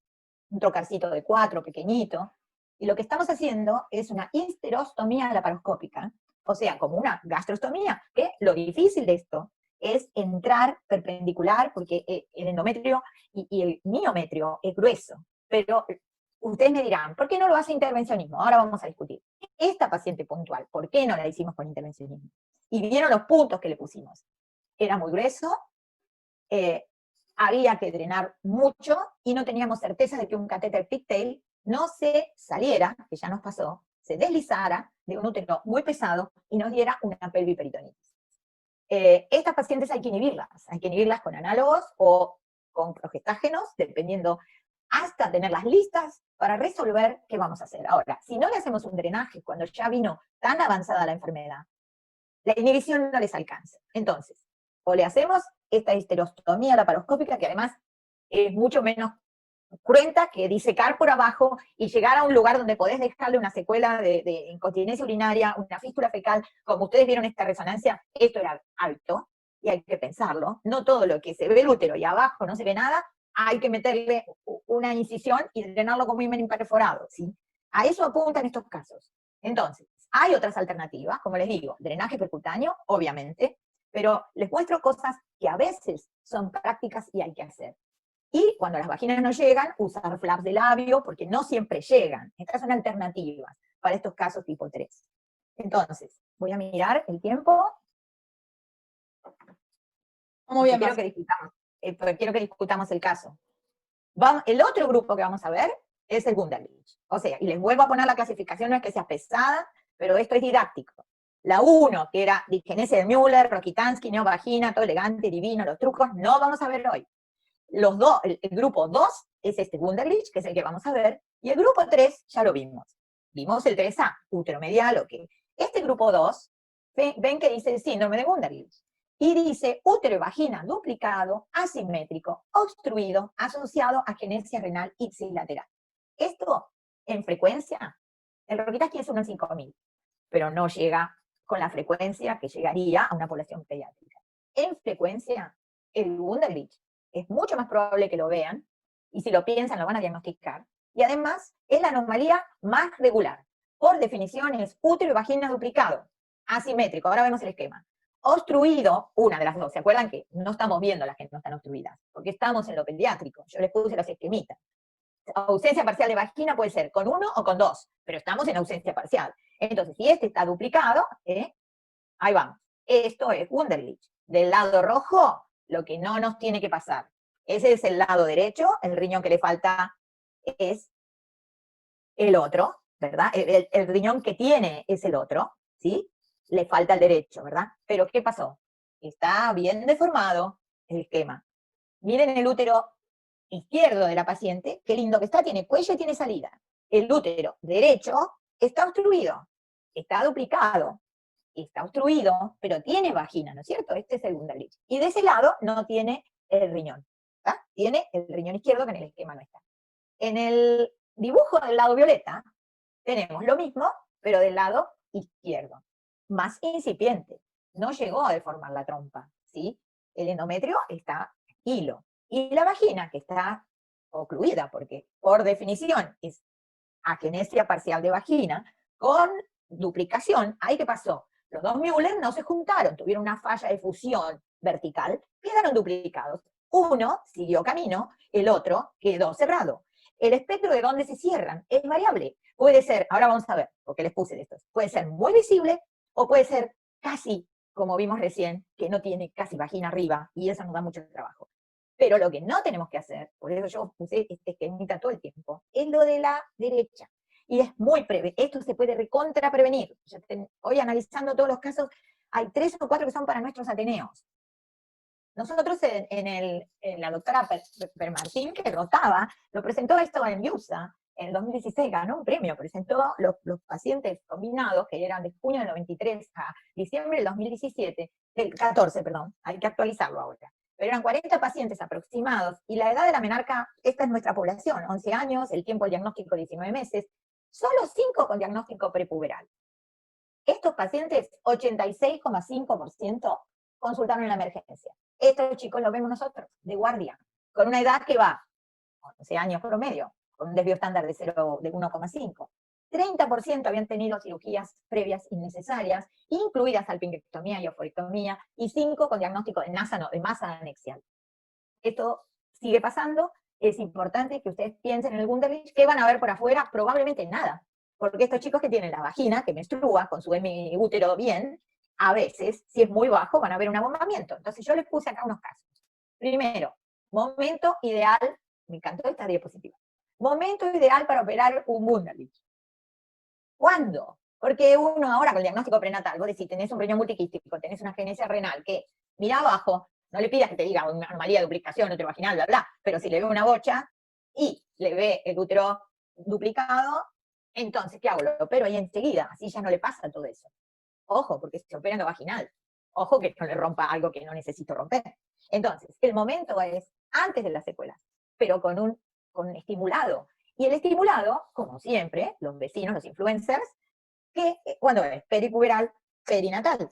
un trocarcito de 4, pequeñito, y lo que estamos haciendo es una histerostomía laparoscópica, o sea, como una gastrostomía, que lo difícil de esto es entrar perpendicular, porque el endometrio y el miometrio es grueso, pero ustedes me dirán, ¿por qué no lo hace intervencionismo? Ahora vamos a discutir. Esta paciente puntual, ¿por qué no la hicimos con intervencionismo? Y vieron los puntos que le pusimos. Era muy grueso, había que drenar mucho y no teníamos certeza de que un catéter pigtail no se saliera, que ya nos pasó, se deslizara de un útero muy pesado y nos diera una pelviperitonitis. Estas pacientes hay que inhibirlas con análogos o con progestágenos, dependiendo, hasta tenerlas listas para resolver qué vamos a hacer. Ahora, si no le hacemos un drenaje cuando ya vino tan avanzada la enfermedad, la inhibición no les alcanza. Entonces, o le hacemos esta histerostomía laparoscópica, que además es mucho menos cruenta que disecar por abajo y llegar a un lugar donde podés dejarle una secuela de incontinencia urinaria, una fístula fecal. Como ustedes vieron esta resonancia, esto era alto, y hay que pensarlo. No todo lo que se ve el útero y abajo no se ve nada, hay que meterle una incisión y drenarlo como himen imperforado, ¿sí? A eso apuntan estos casos. Entonces, hay otras alternativas, como les digo, drenaje percutáneo, obviamente, pero les muestro cosas que a veces son prácticas y hay que hacer. Y cuando las vaginas no llegan, usar flaps de labio, porque no siempre llegan. Estas son alternativas para estos casos tipo 3. Entonces, voy a mirar el tiempo. Muy bien, quiero que discutamos el caso. El otro grupo que vamos a ver es el Wunderlich. O sea, y les vuelvo a poner la clasificación, no es que sea pesada, pero esto es didáctico. La 1, que era disgenesia de Müller, Rokitansky, neovagina, todo elegante, divino, los trucos, no vamos a ver hoy. Los dos, el grupo 2 es este Wunderlich, que es el que vamos a ver, y el grupo 3 ya lo vimos. Vimos el 3A, útero medial, ok. Este grupo 2, ven que dice el síndrome de Wunderlich, y dice útero y vagina duplicado, asimétrico, obstruido, asociado a agenesia renal ipsilateral. Esto, en frecuencia, el Rokitansky es 1 en 5.000, pero no llega con la frecuencia que llegaría a una población pediátrica. En frecuencia, el Wunderlich es mucho más probable que lo vean, y si lo piensan lo van a diagnosticar, y además es la anomalía más regular. Por definición es útero y vagina duplicado, asimétrico, ahora vemos el esquema. Obstruido, una de las dos, ¿se acuerdan que no estamos viendo las que no están obstruidas? Porque estamos en lo pediátrico, yo les puse los esquemitas. Ausencia parcial de vagina puede ser con 1 o con 2, pero estamos en ausencia parcial. Entonces, si este está duplicado, ahí vamos. Esto es Wunderlich. Del lado rojo, lo que no nos tiene que pasar. Ese es el lado derecho, el riñón que le falta es el otro, ¿verdad? El riñón que tiene es el otro, ¿sí? Le falta el derecho, ¿verdad? Pero ¿qué pasó? Está bien deformado el esquema. Miren el útero izquierdo de la paciente, qué lindo que está, tiene cuello y tiene salida. El útero derecho está obstruido, está duplicado, está obstruido, pero tiene vagina, ¿no es cierto? Este es el Wunderlich. Y de ese lado no tiene el riñón, ¿está? Tiene el riñón izquierdo que en el esquema no está. En el dibujo del lado violeta tenemos lo mismo, pero del lado izquierdo, más incipiente. No llegó a deformar la trompa, ¿sí? El endometrio está hilo. Y la vagina, que está ocluida, porque por definición es agenesia parcial de vagina, con duplicación. ¿Ahí qué pasó? Los dos Müller no se juntaron, tuvieron una falla de fusión vertical, quedaron duplicados. Uno siguió camino, el otro quedó cerrado. El espectro de dónde se cierran es variable. Puede ser, ahora vamos a ver, porque les puse de estos, puede ser muy visible o puede ser casi, como vimos recién, que no tiene casi vagina arriba, y eso nos da mucho trabajo. Pero lo que no tenemos que hacer, por eso yo puse este esquemita todo el tiempo, es lo de la derecha. Y es muy breve, esto se puede recontra prevenir. Hoy analizando todos los casos, hay 3 o 4 que son para nuestros ateneos. Nosotros en la doctora Permartín, que rotaba, lo presentó esto en USA, en el 2016 ganó un premio, presentó los pacientes combinados, que eran de junio del 93 a diciembre del 2017, del 14, perdón, hay que actualizarlo ahora. Pero eran 40 pacientes aproximados, y la edad de la menarca, esta es nuestra población, 11 años, el tiempo de diagnóstico 19 meses, solo 5 con diagnóstico prepuberal. Estos pacientes, 86,5% consultaron en la emergencia. Estos chicos los vemos nosotros, de guardia, con una edad que va, 11 años promedio, con un desvío estándar de 1,5. 30% habían tenido cirugías previas innecesarias, incluidas salpingectomía y oforectomía, y 5 con diagnóstico de masa anexial. Esto sigue pasando, es importante que ustedes piensen en el Wunderlich. ¿Qué van a ver por afuera? Probablemente nada, porque estos chicos que tienen la vagina, que menstrua, con su útero bien, a veces, si es muy bajo, van a ver un abombamiento. Entonces yo les puse acá unos casos. Primero, momento ideal, me encantó esta diapositiva, momento ideal para operar un Wunderlich. ¿Cuándo? Porque uno ahora con el diagnóstico prenatal, vos decís, tenés un riñón multiquístico, tenés una agenesia renal, que mira abajo, no le pidas que te diga una anomalía de duplicación, útero vaginal, bla, bla, pero si le ve una bocha y le ve el útero duplicado, entonces, ¿qué hago? Lo opero ahí enseguida, así ya no le pasa todo eso. Ojo, porque se opera en lo vaginal. Ojo que no le rompa algo que no necesito romper. Entonces, el momento es antes de las secuelas, pero con estimulado. Y el estimulado, como siempre, los vecinos, los influencers, que cuando es peripuberal, perinatal.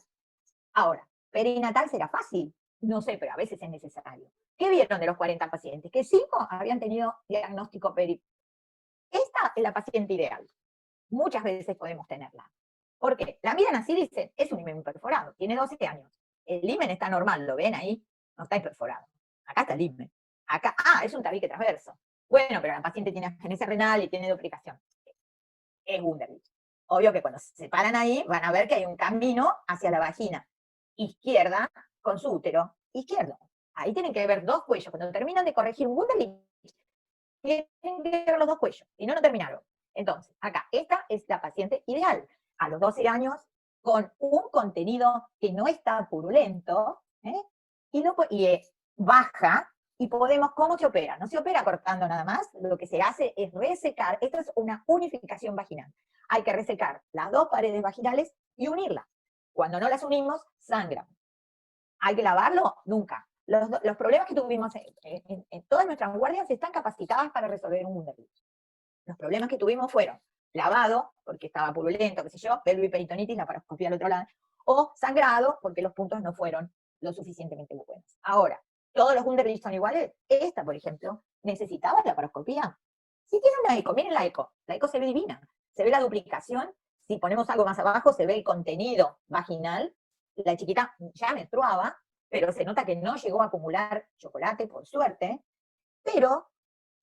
Ahora, perinatal será fácil, no sé, pero a veces es necesario. ¿Qué vieron de los 40 pacientes? Que 5 habían tenido diagnóstico peripuberal. Esta es la paciente ideal. Muchas veces podemos tenerla. ¿Por qué? La miran así y dicen, es un himen perforado, tiene 12 años. El himen está normal, ¿lo ven ahí? No está perforado. Acá está el himen. Acá, es un tabique transverso. Bueno, pero la paciente tiene agenesia renal y tiene duplicación. Es Wunderlich. Obvio que cuando se paran ahí, van a ver que hay un camino hacia la vagina izquierda con su útero izquierdo. Ahí tienen que ver dos cuellos. Cuando terminan de corregir un Wunderlich, tienen que ver los dos cuellos. Si no, no terminaron. Entonces, acá, esta es la paciente ideal. A los 12 años, con un contenido que no está purulento, y baja, y podemos, ¿cómo se opera? No se opera cortando nada más, lo que se hace es resecar, esto es una unificación vaginal. Hay que resecar las dos paredes vaginales y unirlas. Cuando no las unimos, sangran. ¿Hay que lavarlo? Nunca. Los problemas que tuvimos en todas nuestras guardias están capacitadas para resolver un Wunderlich. Los problemas que tuvimos fueron lavado, porque estaba purulento, qué sé yo, pelviperitonitis, la paroscopía al otro lado, o sangrado, porque los puntos no fueron lo suficientemente buenos. Ahora, ¿todos los Wunderlich son iguales? Esta, por ejemplo, ¿necesitaba la paroscopía? Sí tiene una eco, miren la eco se ve divina, se ve la duplicación, si ponemos algo más abajo se ve el contenido vaginal, la chiquita ya menstruaba, pero se nota que no llegó a acumular chocolate, por suerte, pero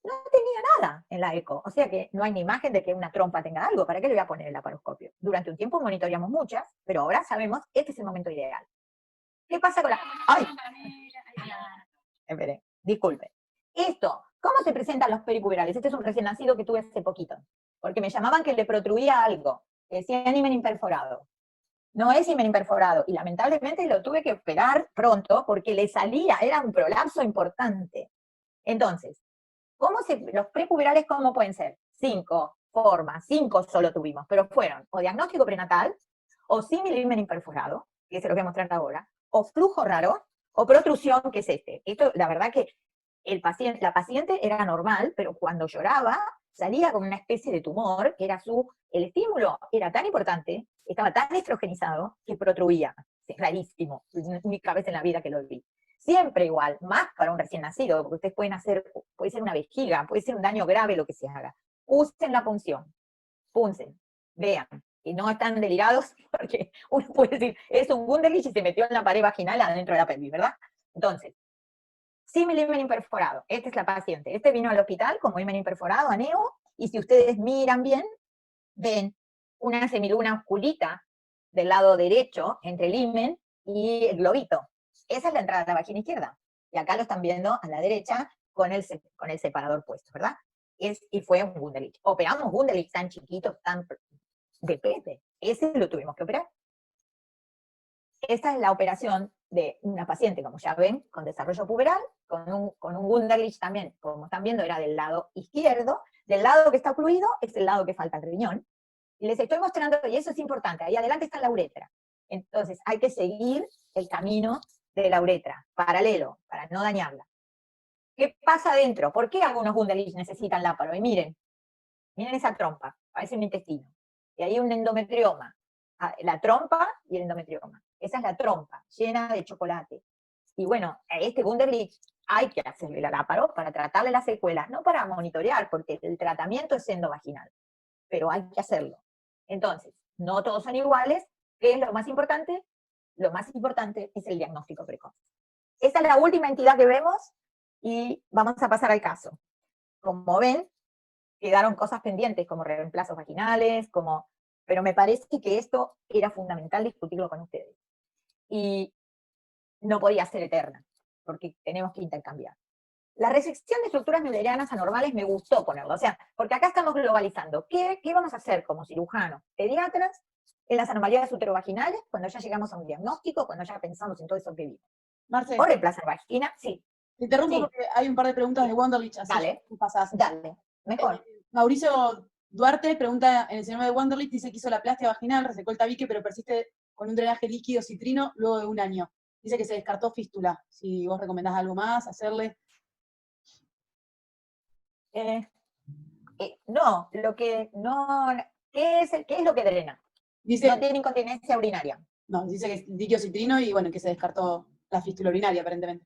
no tenía nada en la eco, o sea que no hay ni imagen de que una trompa tenga algo, ¿para qué le voy a poner el laparoscopio? Durante un tiempo monitoreamos muchas, pero ahora sabemos, este es el momento ideal. ¿Qué pasa con la...? ¡Ay! Esperé, disculpe. Esto, ¿cómo se presentan los peripuberales? Este es un recién nacido que tuve hace poquito, porque me llamaban que le protruía algo, que decía himen imperforado. No es himen imperforado, y lamentablemente lo tuve que operar pronto porque le salía, era un prolapso importante. Entonces, los prepuberales cómo pueden ser? 5 formas, 5 solo tuvimos, pero fueron o diagnóstico prenatal, o símil himen imperforado, que se lo voy a mostrar ahora, o flujo raro, o protrusión, que es este. Esto, la verdad que la paciente era normal, pero cuando lloraba salía con una especie de tumor, que era el estímulo era tan importante, estaba tan estrogenizado, que protruía. Es rarísimo, única vez en la vida que lo vi. Siempre igual, más para un recién nacido, porque ustedes pueden hacer, puede ser una vejiga, puede ser un daño grave lo que se haga. Usen la punción, puncen, vean, y no están delirados, porque uno puede decir, es un Wunderlich y se metió en la pared vaginal adentro de la pelvis, ¿verdad? Entonces, símil himen imperforado, esta es la paciente, este vino al hospital como himen imperforado, aneo, y si ustedes miran bien, ven una semiluna oscurita del lado derecho, entre el himen y el globito. Esa es la entrada a la vagina izquierda. Y acá lo están viendo a la derecha con el separador puesto, ¿verdad? Y fue un Wunderlich. Operamos Wunderlich tan chiquitos, tan de pepe. Ese lo tuvimos que operar. Esta es la operación de una paciente, como ya ven, con desarrollo puberal, con un Wunderlich también, como están viendo, era del lado izquierdo. Del lado que está ocluido es el lado que falta el riñón. Y les estoy mostrando, y eso es importante, ahí adelante está la uretra. Entonces hay que seguir el camino de la uretra, paralelo, para no dañarla. ¿Qué pasa adentro? ¿Por qué algunos Wunderlich necesitan láparo? Y miren esa trompa, parece un intestino. Y ahí un endometrioma, la trompa y el endometrioma. Esa es la trompa, llena de chocolate. Y bueno, a este Wunderlich hay que hacerle el láparo para tratarle las secuelas, no para monitorear, porque el tratamiento es endovaginal, pero hay que hacerlo. Entonces, no todos son iguales. ¿Qué es lo más importante? Lo más importante es el diagnóstico precoz. Esta es la última entidad que vemos y vamos a pasar al caso. Como ven, quedaron cosas pendientes como reemplazos vaginales, pero me parece que esto era fundamental discutirlo con ustedes. Y no podía ser eterna, porque tenemos que intercambiar. La resección de estructuras müllerianas anormales me gustó ponerlo, o sea, porque acá estamos globalizando. ¿Qué vamos a hacer como cirujanos, pediatras, en las anomalías uterovaginales, cuando ya llegamos a un diagnóstico, cuando ya pensamos en todo eso que vimos? Marce, ¿O reemplazar vagina? Sí. te interrumpo Sí. porque hay un par de preguntas de Wunderlich, así Dale, tú pasás. dale, mejor. Mauricio Duarte pregunta, en el síndrome de Wunderlich dice que hizo la plastia vaginal, resecó el tabique, pero persiste con un drenaje líquido citrino luego de 1 año. Dice que se descartó fístula. Si vos recomendás algo más, hacerle. No, ¿qué es lo que drena? Dice, No tiene incontinencia urinaria. no, dice que es líquido citrino y bueno, que se descartó la fístula urinaria aparentemente.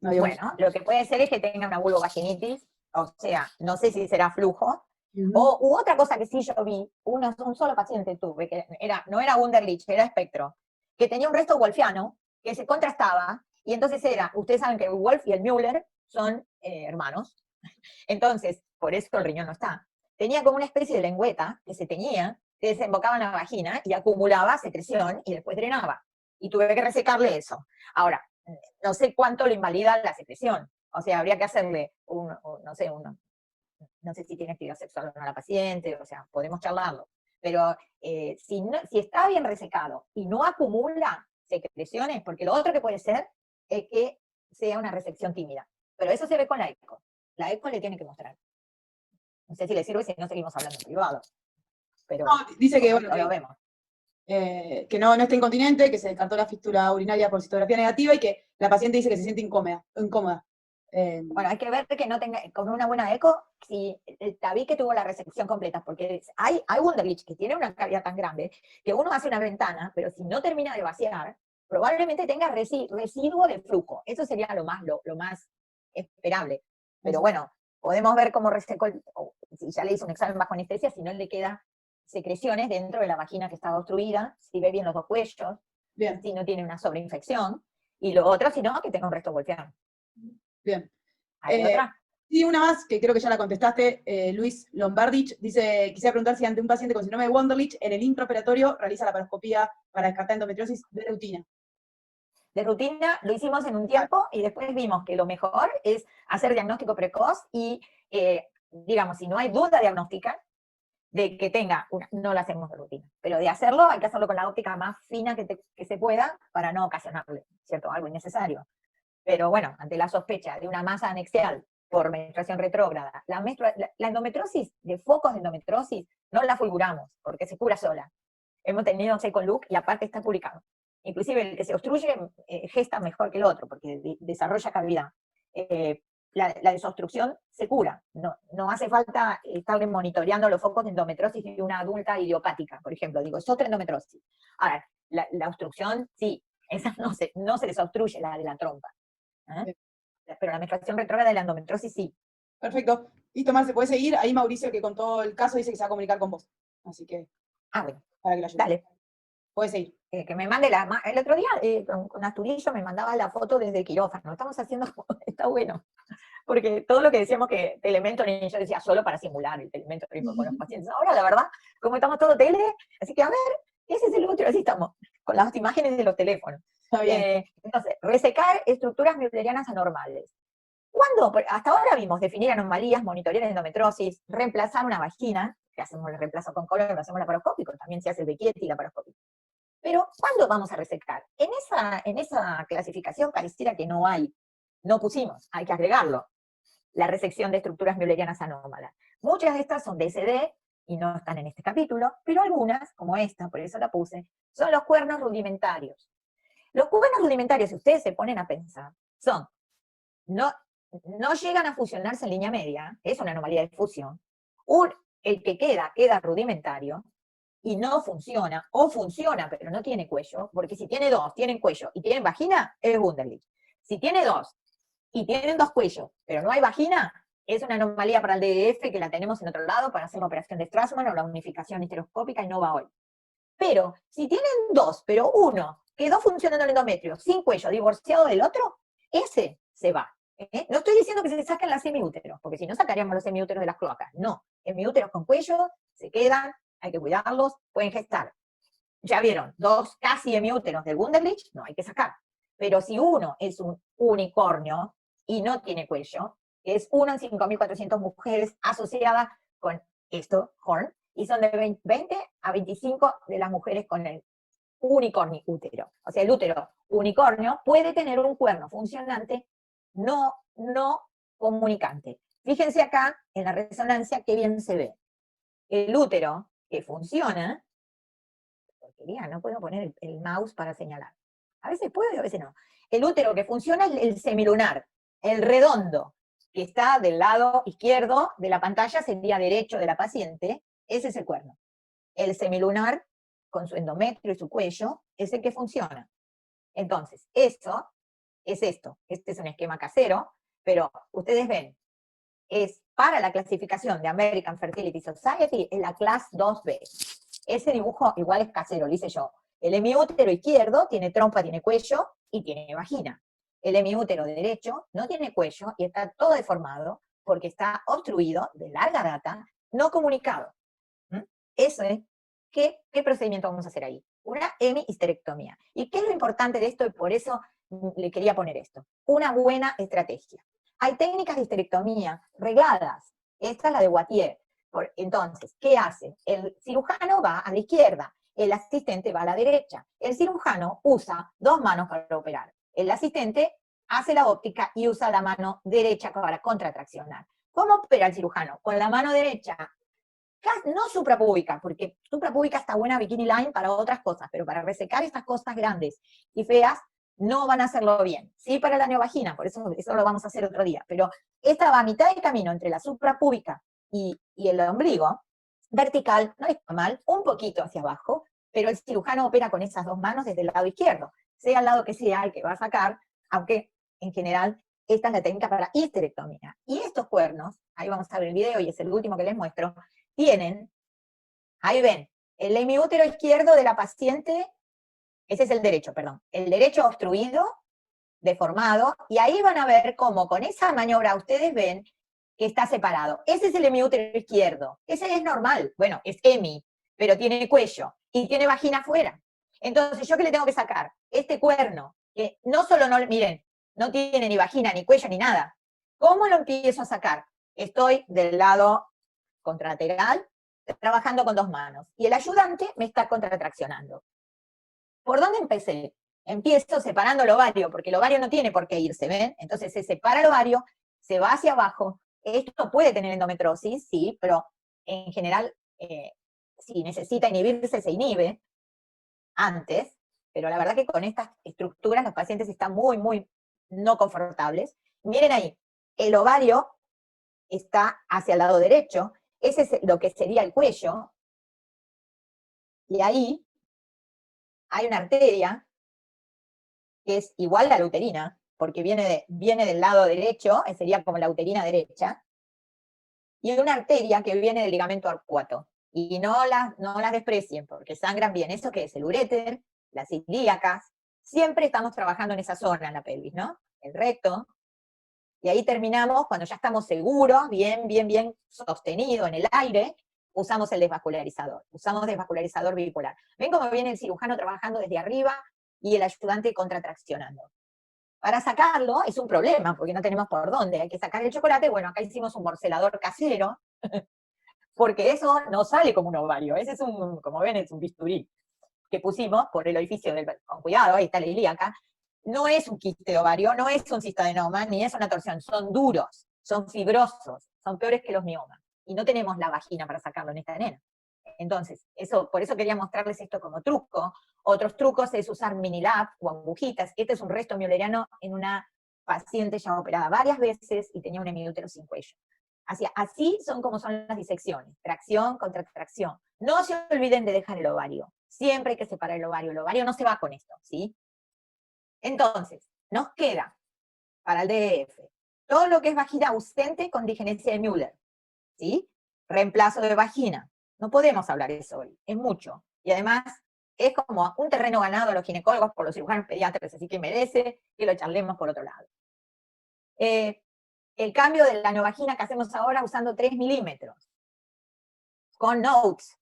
No dio Bueno, lo que puede ser es que tenga una vulvovaginitis, o sea, no sé si será flujo, uh-huh. u otra cosa que sí yo vi, un solo paciente tuve, que no era Wunderlich, era espectro, que tenía un resto wolfiano, que se contrastaba, y entonces ustedes saben que el Wolf y el Müller son hermanos, entonces, por eso el riñón no está. Tenía como una especie de lengüeta que se teñía, que desembocaba en la vagina y acumulaba secreción y después drenaba. Y tuve que resecarle eso. Ahora, no sé cuánto le invalida la secreción. O sea, habría que hacerle no sé si tiene actividad sexual o no la paciente, o sea, podemos charlarlo. Pero si está bien resecado y no acumula secreciones, porque lo otro que puede ser es que sea una resección tímida. Pero eso se ve con la eco. La eco le tiene que mostrar. No sé si le sirve, si no seguimos hablando en privado. Pero No, dice que, bueno, lo vemos. Que no está incontinente, que se descartó la fístula urinaria por citografía negativa y que la paciente dice que se siente incómoda. Bueno, hay que ver que no tenga, con una buena eco, si el tabique tuvo la resección completa, porque hay Wunderlich que tiene una cavidad tan grande que uno hace una ventana, pero si no termina de vaciar, probablemente tenga residuo de flujo. Eso sería lo más esperable. Pero bueno, podemos ver cómo resecó, si ya le hizo un examen bajo anestesia, si no le queda secreciones dentro de la vagina que estaba obstruida, si ve bien los dos cuellos, bien. Si no tiene una sobreinfección, y lo otro, si no, que tenga un resto golpeado. Bien. ¿Hay otra? Sí, una más, que creo que ya la contestaste, Luis Lombardich, dice, quisiera preguntar si ante un paciente con síndrome de Wunderlich, en el intraoperatorio realiza la laparoscopía para descartar endometriosis de rutina. De rutina lo hicimos en un tiempo y después vimos que lo mejor es hacer diagnóstico precoz y, digamos, si no hay duda diagnóstica de que tenga no lo hacemos de rutina, pero de hacerlo hay que hacerlo con la óptica más fina que se pueda para no ocasionarle, ¿cierto? Algo innecesario. Pero bueno, ante la sospecha de una masa anexial por menstruación retrógrada, la endometriosis, de focos de endometriosis, no la fulguramos porque se cura sola. Hemos tenido Second Look y aparte está publicado. Inclusive el que se obstruye gesta mejor que el otro, porque desarrolla cavidad. La desobstrucción se cura. No hace falta estarle monitoreando los focos de endometriosis de una adulta idiopática, por ejemplo. Digo, es otra endometriosis. Ahora, la obstrucción, sí, esa no se desobstruye, la de la trompa. Pero la menstruación retrógrada de la endometriosis, sí. Perfecto. Listo, Mar, se puede seguir. Ahí Mauricio, el que contó el caso, dice que se va a comunicar con vos. Así que, Bueno, para que la ayudes. dale. Puedes seguir. Que me mande el otro día con Asturillo me mandaba la foto desde quirófano. Estamos haciendo, está bueno. Porque todo lo que decíamos que telementoring, yo decía solo para simular el telementoring con los pacientes. Ahora, la verdad, como estamos todo tele, así que a ver, ese es el útero, así estamos, con las imágenes de los teléfonos. Está bien. Entonces, resecar estructuras müllerianas anormales. ¿Cuándo? Hasta ahora vimos definir anomalías, monitorear endometriosis, reemplazar una vagina, que hacemos el reemplazo con colon, lo hacemos laparoscópico, también se hace el Becchetti y laparoscópico. Pero, ¿cuándo vamos a resecar? En esa clasificación pareciera que no pusimos, hay que agregarlo. La resección de estructuras müllerianas anómalas. Muchas de estas son DSD y no están en este capítulo, pero algunas, como esta, por eso la puse, son los cuernos rudimentarios. Los cuernos rudimentarios, si ustedes se ponen a pensar, no llegan a fusionarse en línea media, es una anomalía de fusión. El que queda rudimentario y no funciona, o funciona pero no tiene cuello, porque si tiene dos, tienen cuello y tienen vagina, es Wunderlich. Si tiene dos y tienen dos cuellos, pero no hay vagina, es una anomalía para el DDF que la tenemos en otro lado para hacer la operación de Strassmann o la unificación histeroscópica y no va hoy. Pero si tienen dos, pero uno quedó funcionando el endometrio sin cuello, divorciado del otro, ese se va. No estoy diciendo que se saquen las semiúteros, porque si no sacaríamos los semiúteros de las cloacas. No, semiúteros con cuello se quedan, hay que cuidarlos, pueden gestar. Ya vieron, dos casi hemiúteros del Wunderlich, no hay que sacar. Pero si uno es un unicornio y no tiene cuello, es uno en 5.400 mujeres asociadas con esto, Horn, y son de 20 a 25 de las mujeres con el unicornio útero. O sea, el útero unicornio puede tener un cuerno funcionante no comunicante. Fíjense acá en la resonancia qué bien se ve. El útero que funciona, porquería, no puedo poner el mouse para señalar. A veces puedo y a veces no. El útero que funciona es el semilunar, el redondo, que está del lado izquierdo de la pantalla, sería derecho de la paciente, ese es el cuerno. El semilunar, con su endometrio y su cuello, es el que funciona. Entonces, eso es esto. Este es un esquema casero, pero ustedes ven, es para la clasificación de American Fertility Society, en la clase 2B. Ese dibujo igual es casero, lo hice yo. El hemiútero izquierdo tiene trompa, tiene cuello y tiene vagina. El hemiútero derecho no tiene cuello y está todo deformado porque está obstruido de larga data, no comunicado. Eso es, ¿qué procedimiento vamos a hacer ahí? Una hemihisterectomía. ¿Y qué es lo importante de esto? Y por eso le quería poner esto. Una buena estrategia. Hay técnicas de histerectomía regladas. Esta es la de Wattier. Entonces, ¿qué hace? El cirujano va a la izquierda, el asistente va a la derecha. El cirujano usa 2 manos para operar. El asistente hace la óptica y usa la mano derecha para contratraccionar. ¿Cómo opera el cirujano? Con la mano derecha, no suprapúbica, porque suprapúbica está buena bikini line para otras cosas, pero para resecar estas cosas grandes y feas, no van a hacerlo bien. Sí para la neovagina, por eso lo vamos a hacer otro día, pero esta va a mitad de camino entre la suprapúbica y el ombligo, vertical, no está mal, un poquito hacia abajo, pero el cirujano opera con esas 2 manos desde el lado izquierdo, sea el lado que sea el que va a sacar, aunque en general esta es la técnica para histerectomía. Y estos cuernos, ahí vamos a ver el video y es el último que les muestro, tienen, ahí ven, el hemiútero izquierdo de la paciente, ese es el derecho, perdón, el derecho obstruido, deformado, y ahí van a ver cómo con esa maniobra ustedes ven que está separado. Ese es el hemiútero izquierdo, ese es normal, bueno, es hemi, pero tiene cuello, y tiene vagina afuera. Entonces, ¿yo qué le tengo que sacar? Este cuerno, que no solo no, miren, no tiene ni vagina, ni cuello, ni nada. ¿Cómo lo empiezo a sacar? Estoy del lado contralateral, trabajando con 2 manos, y el ayudante me está contratraccionando. ¿Por dónde empecé? Empiezo separando el ovario, porque el ovario no tiene por qué irse, ¿ven? Entonces se separa el ovario, se va hacia abajo. Esto puede tener endometriosis, sí, pero en general, si necesita inhibirse, se inhibe antes, pero la verdad que con estas estructuras los pacientes están muy, muy no confortables. Miren ahí, el ovario está hacia el lado derecho, ese es lo que sería el cuello, y ahí hay una arteria que es igual a la uterina, porque viene del lado derecho, sería como la uterina derecha, y una arteria que viene del ligamento arcuato. Y no las desprecien, porque sangran bien. ¿Eso qué es? El uréter, las ilíacas. Siempre estamos trabajando en esa zona en la pelvis, ¿no? El recto. Y ahí terminamos, cuando ya estamos seguros, bien, bien, bien sostenido en el aire, usamos el desvascularizador. Usamos desvascularizador bipolar. ¿Ven cómo viene el cirujano trabajando desde arriba y el ayudante contratraccionando? Para sacarlo es un problema, porque no tenemos por dónde. Hay que sacar el chocolate. Bueno, acá hicimos un morcelador casero, porque eso no sale como un ovario. Ese es como ven, es un bisturí que pusimos por el orificio con cuidado, ahí está la ilíaca. No es un quiste de ovario, no es un cistadenoma, ni es una torsión. Son duros, son fibrosos, son peores que los miomas. Y no tenemos la vagina para sacarlo en esta nena. Entonces, por eso quería mostrarles esto como truco. Otros trucos es usar minilab o agujitas. Este es un resto mülleriano en una paciente ya operada varias veces y tenía un hemiútero sin cuello. Así son como son las disecciones, tracción contra tracción. No se olviden de dejar el ovario. Siempre hay que separar el ovario no se va con esto, ¿sí? Entonces, nos queda para el DF todo lo que es vagina ausente con digenesia de Müller, ¿sí? Reemplazo de vagina. No podemos hablar de eso hoy, es mucho. Y además, es como un terreno ganado a los ginecólogos por los cirujanos pediatras, así que merece que lo charlemos por otro lado. El cambio de la neovagina que hacemos ahora usando 3 milímetros, con notes.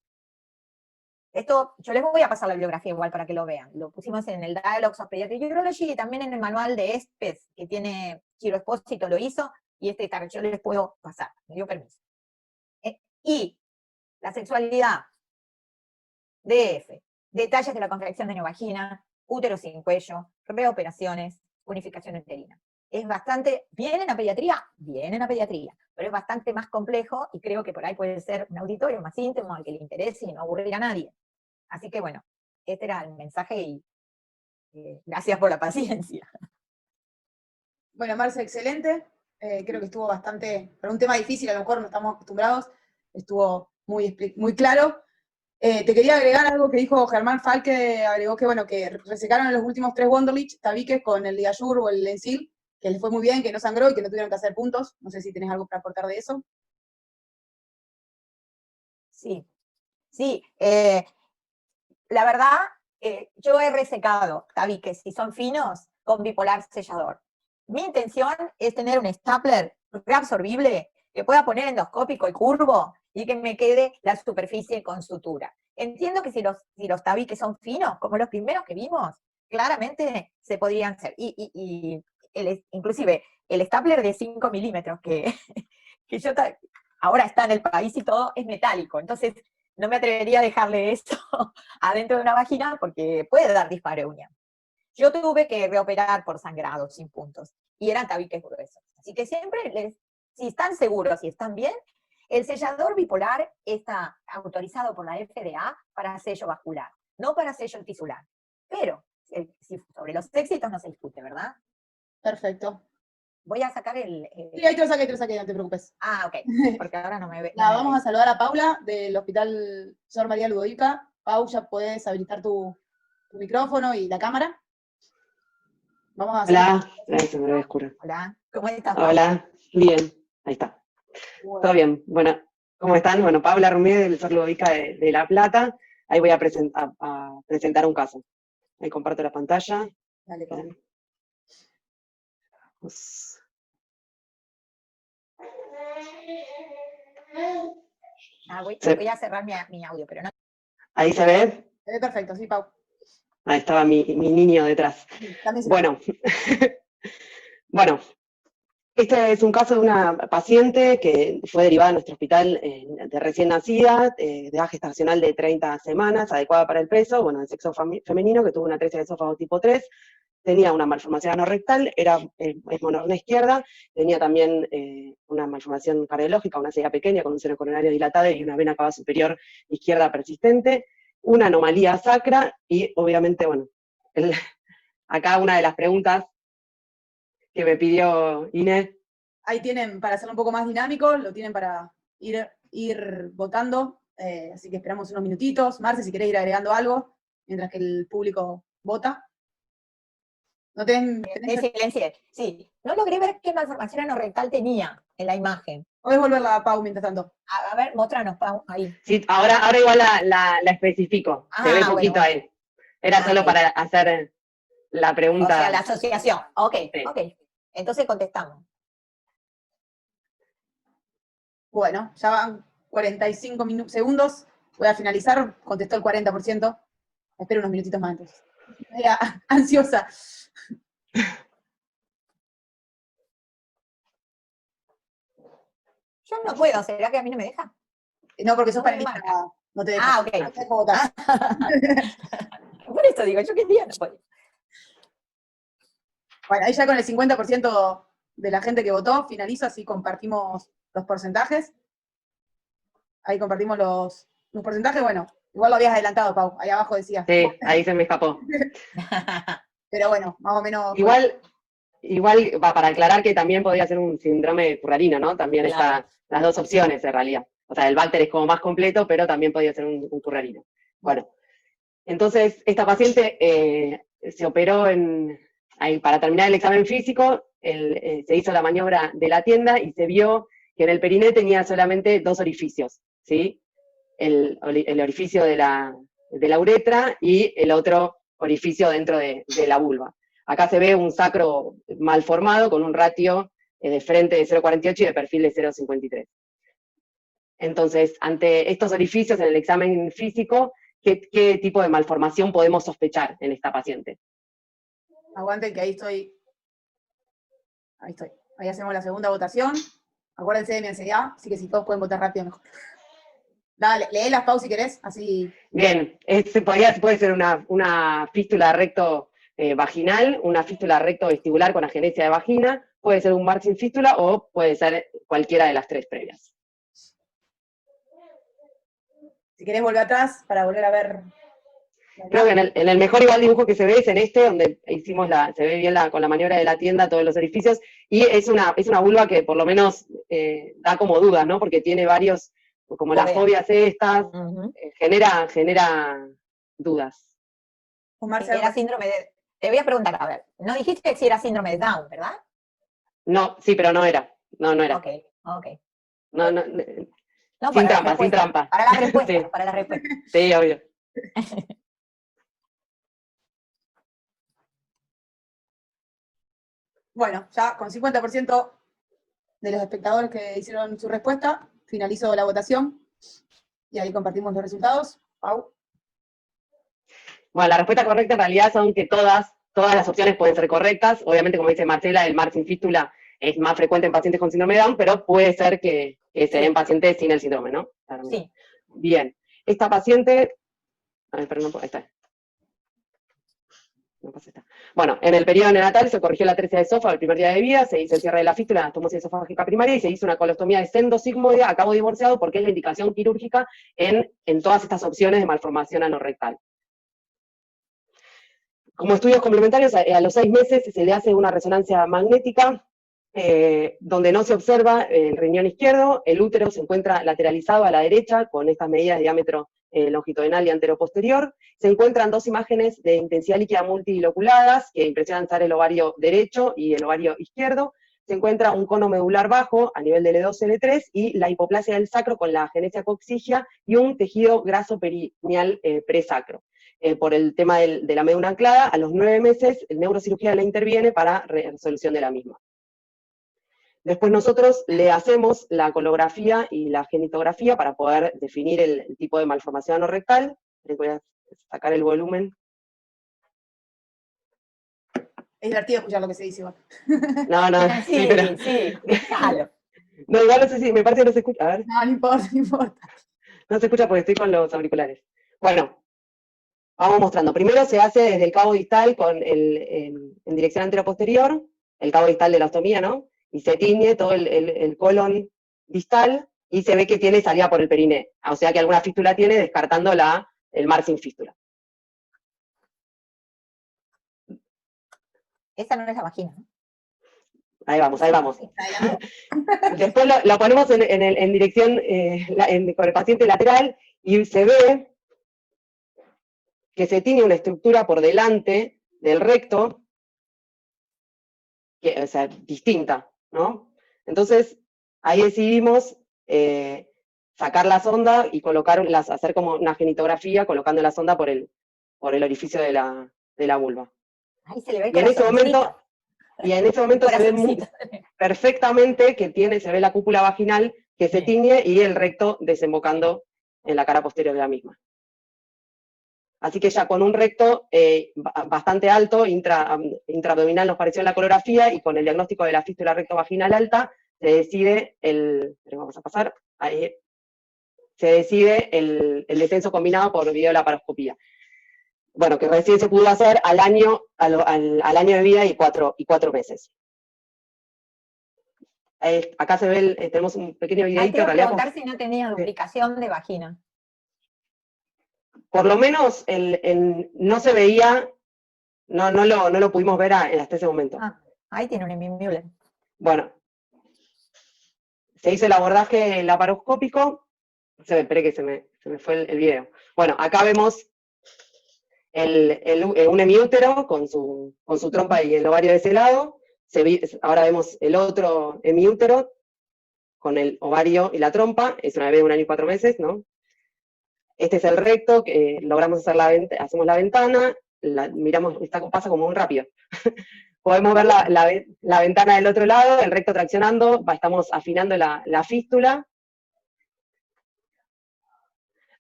Esto, yo les voy a pasar la bibliografía igual para que lo vean. Lo pusimos en el Dialogues of Pediatric Urology y también en el manual de ESPES, que tiene Ciro Espósito, lo hizo, y yo les puedo pasar, me dio permiso. Y la sexualidad, DF, detalles de la contracción de neovagina, útero sin cuello, reoperaciones, unificación uterina. Es bastante, viene en la pediatría, pero es bastante más complejo y creo que por ahí puede ser un auditorio más íntimo al que le interese y no aburrir a nadie. Así que bueno, este era el mensaje y gracias por la paciencia. Bueno, Marce, excelente. Creo que estuvo bastante, para un tema difícil, a lo mejor no estamos acostumbrados, estuvo muy claro. Te quería agregar algo que dijo Germán Falke, agregó que, bueno, que resecaron en los últimos 3 Wonderlich tabiques con el Ligature o el Lensil, que les fue muy bien, que no sangró y que no tuvieron que hacer puntos. No sé si tenés algo para aportar de eso. Sí, la verdad, yo he resecado tabiques, si son finos, con bipolar sellador. Mi intención es tener un stapler reabsorbible que pueda poner endoscópico y curvo y que me quede la superficie con sutura. Entiendo que si los tabiques son finos, como los primeros que vimos, claramente se podrían hacer. Inclusive, el stapler de 5 milímetros que yo ahora está en el país y todo, es metálico. Entonces, no me atrevería a dejarle eso adentro de una vagina porque puede dar dispareunia. Yo tuve que reoperar por sangrado sin puntos, y eran tabiques gruesos. Así que siempre, si están seguros, si están bien, el sellador bipolar está autorizado por la FDA para sello vascular, no para sello tisular. Pero sobre los éxitos no se discute, ¿verdad? Perfecto. Voy a sacar Sí, ahí te lo saqué, no te preocupes. Ah, ok, porque ahora no me ve. Vamos a saludar a Paula del Hospital Sor María Ludovica. Pau, ya puedes habilitar tu micrófono y la cámara. Vamos a hacer... Hola, eso me lo oscuro. Hola, ¿cómo estás, Pau? Hola, bien, ahí está. Bueno. Todo bien. Bueno, ¿cómo están? Bueno, Paula Rumé del Sor Ludovica de La Plata. Ahí voy a presentar un caso. Ahí comparto la pantalla. Dale, Pau. Voy a cerrar mi audio, pero no. ¿Ahí se ve? Se ve perfecto, sí, Pau. Ahí estaba mi niño detrás. Bueno, bueno, este es un caso de una paciente que fue derivada a nuestro hospital de recién nacida, de edad gestacional de 30 semanas, adecuada para el peso, bueno, de sexo femenino, que tuvo una atresia de esófago tipo 3, tenía una malformación anorrectal, es monorrea izquierda, tenía también una malformación cardiológica, una ceguera pequeña con un seno coronario dilatado y una vena cava superior izquierda persistente, una anomalía sacra y obviamente, bueno, acá una de las preguntas que me pidió Inés. Ahí tienen, para hacerlo un poco más dinámico, lo tienen para ir votando, así que esperamos unos minutitos. Marce, si querés ir agregando algo, mientras que el público vota. ¿No tenés? Silencié, sí. No logré ver qué malformación anorrectal tenía en la imagen. Podés volverla a Pau mientras tanto. A ver, mostranos, Pau, ahí. Sí, ahora igual la especifico, se ve poquito bueno. Ahí. Era solo para hacer la pregunta. O sea, la asociación. Ok, sí. Ok. Entonces contestamos. Bueno, ya van 45 segundos. Voy a finalizar. Contestó el 40%. Espero unos minutitos más entonces. Era ansiosa. Yo no puedo, ¿será que a mí no me deja? No, porque sos panelista, no te deja. Ok. No te dejo votar. Por eso digo, yo qué día no puedo. Bueno, ahí ya con el 50% de la gente que votó, finalizo, así compartimos los porcentajes. Ahí compartimos los porcentajes, bueno, igual lo habías adelantado, Pau, ahí abajo decía. Sí, ahí se me escapó. Pero bueno, más o menos... Igual va para aclarar que también podría ser un síndrome currarino, ¿no? También Claro. Está las dos opciones en realidad. O sea, el Bacter es como más completo, pero también podría ser un currarino. Bueno, entonces esta paciente se operó para terminar el examen físico, se hizo la maniobra de la tienda y se vio que en el periné tenía solamente dos orificios, ¿sí? El orificio de la uretra y el otro orificio dentro de la vulva. Acá se ve un sacro mal formado con un ratio de frente de 0,48 y de perfil de 0,53. Entonces, ante estos orificios en el examen físico, ¿qué tipo de malformación podemos sospechar en esta paciente? Aguanten que ahí estoy. Ahí estoy. Ahí hacemos la segunda votación. Acuérdense de mi ansiedad, así que si todos pueden votar rápido, mejor. Dale, léelas, Pau, si querés, así... Bien, puede ser una fístula recto vaginal, una fístula recto vestibular con agenesia de vagina, puede ser un Martin fístula o puede ser cualquiera de las tres previas. Si querés volver atrás para volver a ver... Creo que en el mejor igual dibujo que se ve es en este, donde hicimos se ve bien con la maniobra de la tienda todos los orificios, y es una vulva que por lo menos da como dudas, ¿no? Porque tiene varios, como las fobias estas, genera dudas. Era síndrome de... Te voy a preguntar, a ver, no dijiste si era síndrome de Down, ¿verdad? No, sí, pero no era. No era. Ok. No, sin trampa. Para la respuesta, sí. Para la respuesta. Sí, obvio. Bueno, ya con 50% de los espectadores que hicieron su respuesta, finalizo la votación y ahí compartimos los resultados. Pau. Bueno, la respuesta correcta en realidad son que todas las opciones pueden ser correctas. Obviamente, como dice Marcela, el Martin fístula es más frecuente en pacientes con síndrome de Down, pero puede ser que que se ve en pacientes sin el síndrome, ¿no? Sí. Bien. Esta paciente, a ver, perdón, ahí está. No pasa esta. Bueno, en el periodo neonatal se corrigió la atresia de esófago el primer día de vida, se hizo el cierre de la fístula, anastomosis esofágica primaria y se hizo una colostomía de sendosigmoidea a cabo divorciado porque es la indicación quirúrgica en todas estas opciones de malformación anorrectal. Como estudios complementarios, a los 6 meses se le hace una resonancia magnética donde no se observa el riñón izquierdo, el útero se encuentra lateralizado a la derecha con estas medidas de diámetro longitudinal y anteroposterior. Se encuentran 2 imágenes de intensidad líquida multiloculadas que impresionan estar el ovario derecho y el ovario izquierdo. Se encuentra un cono medular bajo a nivel de L2, L3 y la hipoplasia del sacro con la agenesia coxigia y un tejido graso perineal presacro. Por el tema de la médula anclada, a los 9 meses el neurocirugía le interviene para resolución de la misma. Después nosotros le hacemos la colografía y la genitografía para poder definir el tipo de malformación anorrectal. Les voy a sacar el volumen. Es divertido escuchar lo que se dice igual. No, no, Sí, pero... sí, déjalo. No, igual no sé si, me parece que no se escucha. A ver, No, no importa, no importa. no se escucha porque estoy con los auriculares. Bueno, vamos mostrando. Primero se hace desde el cabo distal en dirección anteroposterior, el cabo distal de la ostomía, ¿no? Y se tiñe todo el colon distal y se ve que tiene salida por el periné. O sea que alguna fístula tiene, descartando el mar sin fístula. Esa no es la vagina, ¿no? Ahí vamos, ahí vamos. Sí. Después lo ponemos en dirección con el paciente lateral y se ve que se tiene una estructura por delante del recto, o sea, distinta, ¿no? Entonces, ahí decidimos sacar la sonda y hacer como una genitografía colocando la sonda por el orificio de la vulva. Ahí se le ve el Y en ese corazoncito. momento se ve Corazoncito. perfectamente que se ve la cúpula vaginal que se tiñe y el recto desembocando en la cara posterior de la misma. Así que ya con un recto bastante alto, intraabdominal nos pareció en la colografía, y con el diagnóstico de la fístula rectovaginal alta, se decide vamos a pasar, ahí, se decide el descenso combinado por videolaparoscopía. Bueno, que recién se pudo hacer al año de vida y 4 meses. Acá se ve, tenemos un pequeño videito. Hay que preguntar si no tenía duplicación de vagina. Por lo menos no se veía, no lo pudimos ver hasta ese momento. Ah, ahí tiene un Emmett-Müller. Bueno, se hizo el abordaje laparoscópico. Esperé que se me fue el video. Bueno, acá vemos un hemiútero con su trompa y el ovario de ese lado. Ahora vemos el otro hemiútero con el ovario y la trompa. Es una bebé de 1 año y 4 meses, ¿no? Este es el recto, que logramos hacemos la ventana, miramos, pasa como muy rápido. Podemos ver la ventana del otro lado, el recto traccionando, estamos afinando la fístula.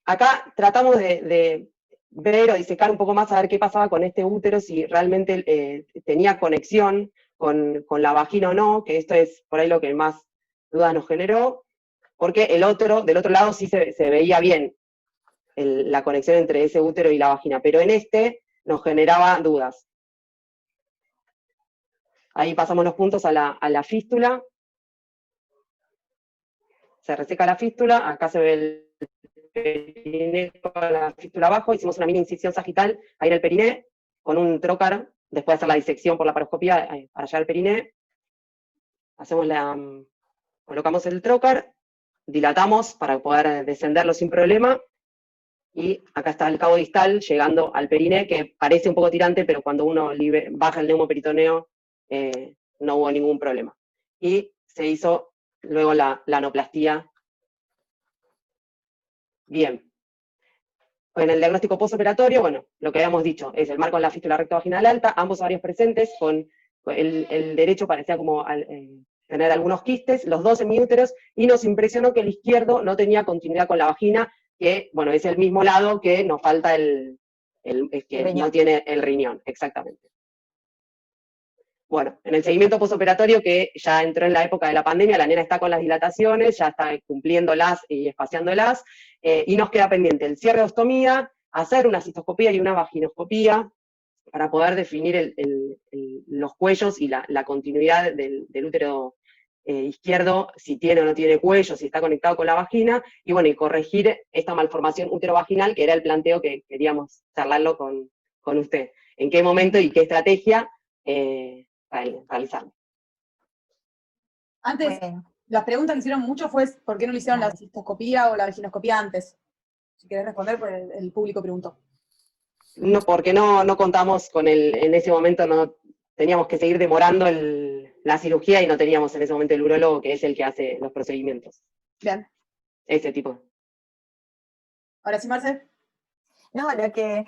Acá tratamos de ver o disecar un poco más a ver qué pasaba con este útero, si realmente tenía conexión con la vagina o no, que esto es por ahí lo que más dudas nos generó, porque del otro lado sí se veía bien la conexión entre ese útero y la vagina, pero en este nos generaba dudas. Ahí pasamos los puntos a la fístula. Se reseca la fístula, acá se ve el periné con la fístula abajo, hicimos una mini incisión sagital ahí en el periné, con un trocar, después de hacer la disección por la paroscopía para allá al periné. Colocamos el trocar, dilatamos para poder descenderlo sin problema, y acá está el cabo distal llegando al periné, que parece un poco tirante, pero cuando uno baja el neumoperitoneo no hubo ningún problema. Y se hizo luego la anoplastía. Bien. En el diagnóstico postoperatorio, bueno, lo que habíamos dicho, es el mar con la fístula rectovaginal alta, ambos ovarios presentes, con el derecho parecía como tener algunos quistes, los 2 hemiúteros, y nos impresionó que el izquierdo no tenía continuidad con la vagina, que, bueno, es el mismo lado que nos falta que no tiene el riñón, exactamente. Bueno, en el seguimiento postoperatorio, que ya entró en la época de la pandemia, la nena está con las dilataciones, ya está cumpliéndolas y espaciándolas, y nos queda pendiente el cierre de ostomía, hacer una cistoscopía y una vaginoscopía para poder definir los cuellos y la continuidad del útero izquierdo, si tiene o no tiene cuello, si está conectado con la vagina, y bueno, y corregir esta malformación uterovaginal, que era el planteo que queríamos charlarlo con usted. ¿En qué momento y qué estrategia realizar? Antes, Bueno, la pregunta que hicieron mucho fue ¿por qué no le hicieron la dale. cistoscopía o la vaginoscopía antes? Si querés responder, pues el público preguntó. No, porque no contamos con en ese momento no teníamos que seguir demorando la cirugía y no teníamos en ese momento el urólogo, que es el que hace los procedimientos. Bien. Ese tipo. Ahora sí, Marce. No, lo que,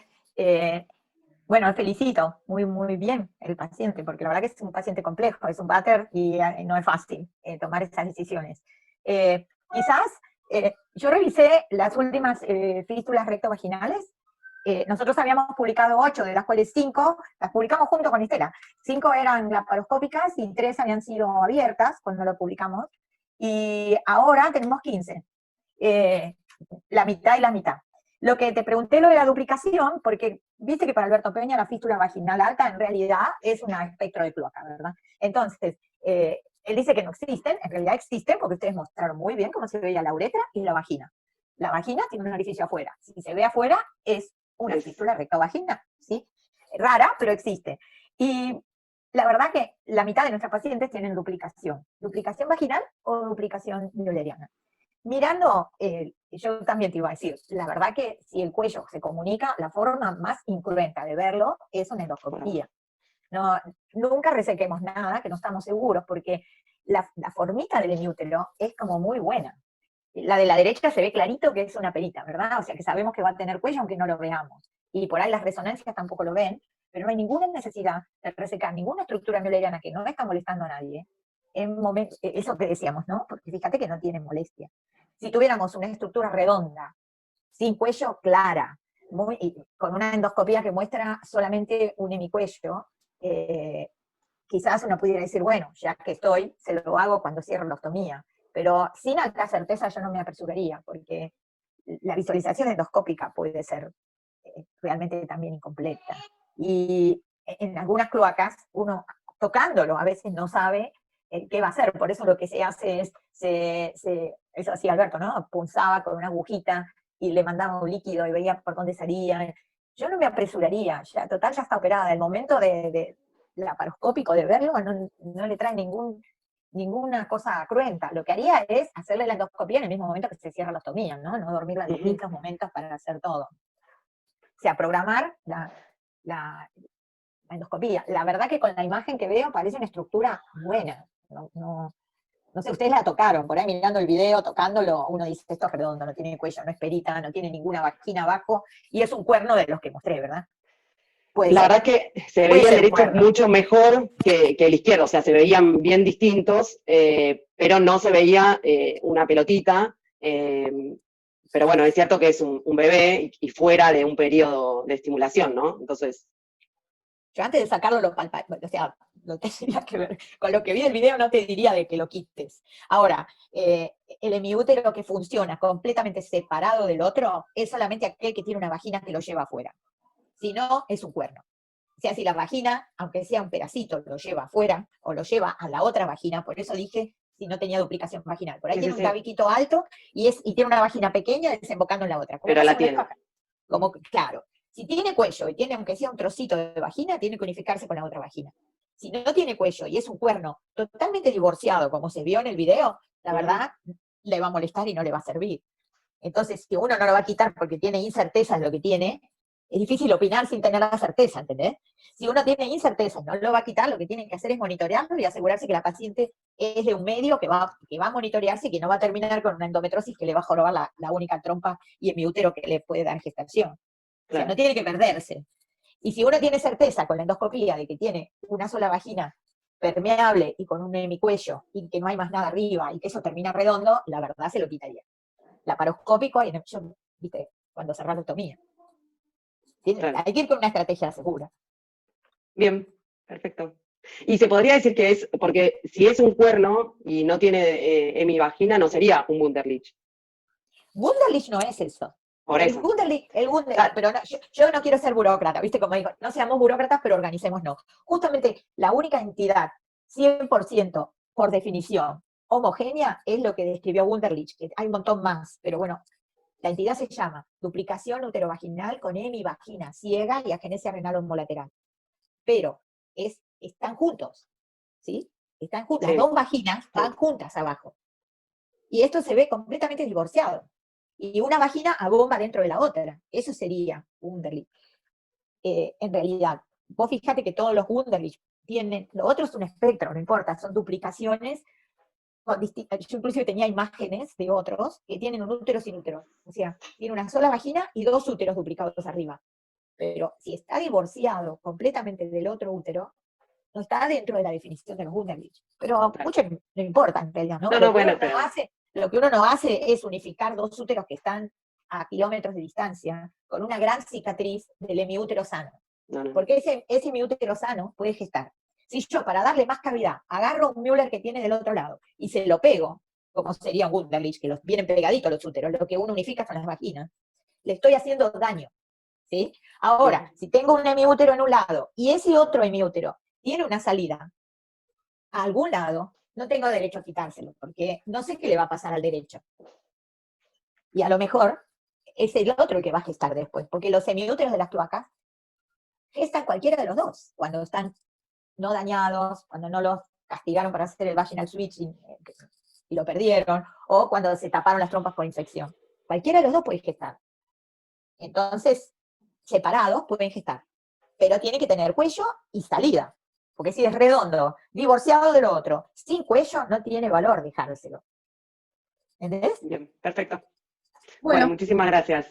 bueno, felicito, muy, muy bien el paciente, porque la verdad que es un paciente complejo, es un váter y no es fácil tomar esas decisiones. Quizás, yo revisé las últimas fístulas rectovaginales. Nosotros habíamos publicado 8, de las cuales 5 las publicamos junto con Estela. 5 eran laparoscópicas y 3 habían sido abiertas cuando lo publicamos. Y ahora tenemos 15. La mitad y la mitad. Lo que te pregunté lo de la duplicación, porque viste que para Alberto Peña la fístula vaginal alta en realidad es un espectro de cloaca, ¿verdad? Entonces, él dice que no existen, en realidad existen, porque ustedes mostraron muy bien cómo se veía la uretra y la vagina. La vagina tiene un orificio afuera. Si se ve afuera, es una fístula rectovagina, ¿sí? Rara, pero existe. Y la verdad que la mitad de nuestras pacientes tienen duplicación. Duplicación vaginal o duplicación mülleriana. Mirando, yo también te iba a decir, la verdad que si el cuello se comunica, la forma más incruenta de verlo es una endoscopía. No, nunca resequemos nada, que no estamos seguros, porque la formita del hemiútero es como muy buena. La de la derecha se ve clarito que es una perita, ¿verdad? O sea que sabemos que va a tener cuello aunque no lo veamos. Y por ahí las resonancias tampoco lo ven, pero no hay ninguna necesidad de resecar ninguna estructura mülleriana que no está molestando a nadie. Eso que decíamos, ¿no? Porque fíjate que no tiene molestia. Si tuviéramos una estructura redonda, sin cuello, clara, con una endoscopía que muestra solamente un hemicuello, quizás uno pudiera decir, bueno, ya que estoy, se lo hago cuando cierro la ostomía. Pero sin alta certeza yo no me apresuraría, porque la visualización endoscópica puede ser realmente también incompleta. Y en algunas cloacas, uno tocándolo a veces no sabe qué va a hacer. Por eso lo que se hace es, eso hacía Alberto, ¿no? Punzaba con una agujita y le mandaba un líquido y veía por dónde salía. Yo no me apresuraría, ya, total ya está operada. El momento de laparoscópico de verlo no le trae ninguna cosa cruenta. Lo que haría es hacerle la endoscopía en el mismo momento que se cierra la ostomía, ¿no? No dormirla en distintos momentos para hacer todo. O sea, programar la endoscopía. La verdad que con la imagen que veo parece una estructura buena. No sé, ustedes la tocaron, por ahí mirando el video, tocándolo, uno dice, esto es redondo, no tiene cuello, no es perita, no tiene ninguna vagina abajo, y es un cuerno de los que mostré, ¿verdad? Puede La ser. verdad que se Puede veía el ser un derecho cuerno. mucho mejor que el izquierdo, o sea, se veían bien distintos, pero no se veía una pelotita. Pero bueno, es cierto que es un bebé y fuera de un periodo de estimulación, ¿no? Entonces, Yo antes de sacarlo lo palpa, o sea, lo tendría que ver. Con lo que vi del video no te diría de que lo quites. Ahora, el hemiútero que funciona completamente separado del otro es solamente aquel que tiene una vagina que lo lleva afuera. Si no, es un cuerno. O sea, si la vagina, aunque sea un pedacito, lo lleva afuera o lo lleva a la otra vagina, por eso dije si no tenía duplicación vaginal. Por ahí sí, tiene sí, un sí, tabiquito alto y tiene una vagina pequeña desembocando en la otra. Como pero pasa la con esto tiene. acá. Claro, si tiene cuello y tiene aunque sea un trocito de vagina, tiene que unificarse con la otra vagina. Si no tiene cuello y es un cuerno totalmente divorciado, como se vio en el video, la verdad le va a molestar y no le va a servir. Entonces, si uno no lo va a quitar porque tiene incerteza en lo que tiene, es difícil opinar sin tener la certeza, ¿entendés? Si uno tiene incerteza y no lo va a quitar, lo que tienen que hacer es monitorearlo y asegurarse que la paciente es de un medio que va a monitorearse y que no va a terminar con una endometrosis que le va a jorobar la única trompa y hemiútero que le puede dar gestación. O sea, no Claro. tiene que perderse. Y si uno tiene certeza con la endoscopía de que tiene una sola vagina permeable y con un hemicuello y que no hay más nada arriba y que eso termina redondo, la verdad se lo quitaría. Laparoscópico, ¿viste? Cuando cerrás la ostomía. Claro. Hay que ir con una estrategia segura. Bien, perfecto. Y se podría decir que es, porque si es un cuerno y no tiene hemivagina, no sería un Wunderlich. Wunderlich no es eso. Por El eso. Wunderlich, Claro. pero no, yo no quiero ser burócrata, ¿viste? Como digo, no seamos burócratas, pero organicémonos. Justamente la única entidad 100% por definición homogénea es lo que describió Wunderlich, que hay un montón más, pero bueno, la entidad se llama duplicación uterovaginal con hemivagina ciega y agenesia renal homolateral. Pero están juntos, ¿sí? Están juntas, Sí. las dos vaginas van juntas abajo. Y esto se ve completamente divorciado. Y una vagina abomba dentro de la otra. Eso sería Wunderlich. En realidad, vos fíjate que todos los Wunderlich tienen, lo otro es un espectro, no importa, son duplicaciones. Yo inclusive tenía imágenes de otros que tienen un útero sin útero. O sea, tiene una sola vagina y dos úteros duplicados arriba. Pero si está divorciado completamente del otro útero, no está dentro de la definición de los Wunderlich. Pero Claro. mucho no importa en realidad, ¿no? No, Lo que bueno, uno no hace, lo que uno no hace es unificar dos úteros que están a kilómetros de distancia con una gran cicatriz del hemiútero sano. no. Porque ese hemiútero sano puede gestar. Si yo, para darle más cavidad, agarro un Müller que tiene del otro lado y se lo pego, como sería un Wunderlich, que los vienen pegaditos los úteros, lo que uno unifica son las vaginas, le estoy haciendo daño. ¿Sí? Ahora, si tengo un hemiútero en un lado y ese otro hemiútero tiene una salida a algún lado, no tengo derecho a quitárselo, porque no sé qué le va a pasar al derecho. Y a lo mejor es el otro el que va a gestar después, porque los hemiúteros de las cloacas gestan cualquiera de los dos, cuando están no dañados, cuando no los castigaron para hacer el vaginal switching y lo perdieron, o cuando se taparon las trompas por infección. Cualquiera de los dos puede gestar. Entonces, separados pueden gestar, pero tiene que tener cuello y salida. Porque si es redondo, divorciado del otro, sin cuello, no tiene valor dejárselo. ¿Entendés? Bien, perfecto. Bueno, Muchísimas gracias.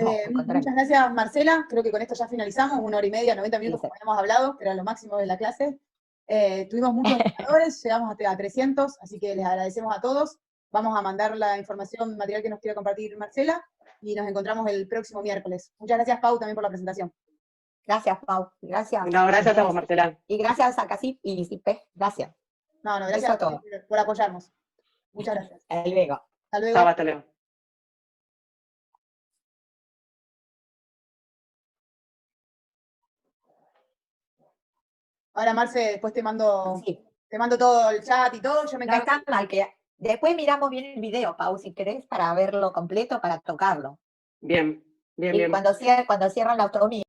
No, al contrario. muchas gracias, Marcela. Creo que con esto ya finalizamos, 1 hora y media, 90 minutos, Sí, como habíamos hablado, que era lo máximo de la clase. Tuvimos muchos indicadores, llegamos a 300, así que les agradecemos a todos. Vamos a mandar la información, material que nos quiera compartir Marcela, y nos encontramos el próximo miércoles. Muchas gracias, Pau, también por la presentación. Gracias, Pau. Gracias. No, gracias a vos, Marcela. Y gracias a CACIP y CIPES. Gracias. No, Eso gracias a todos. por apoyarnos. Muchas gracias. Hasta luego. Hasta luego. Chao, hasta luego. Ahora, Marce, después te mando Sí. todo el chat y todo. Yo me No encargo. está mal que después miramos bien el video, Pau, si querés, para verlo completo, para tocarlo. Bien, bien, Y bien. cuando cierran la autonomía,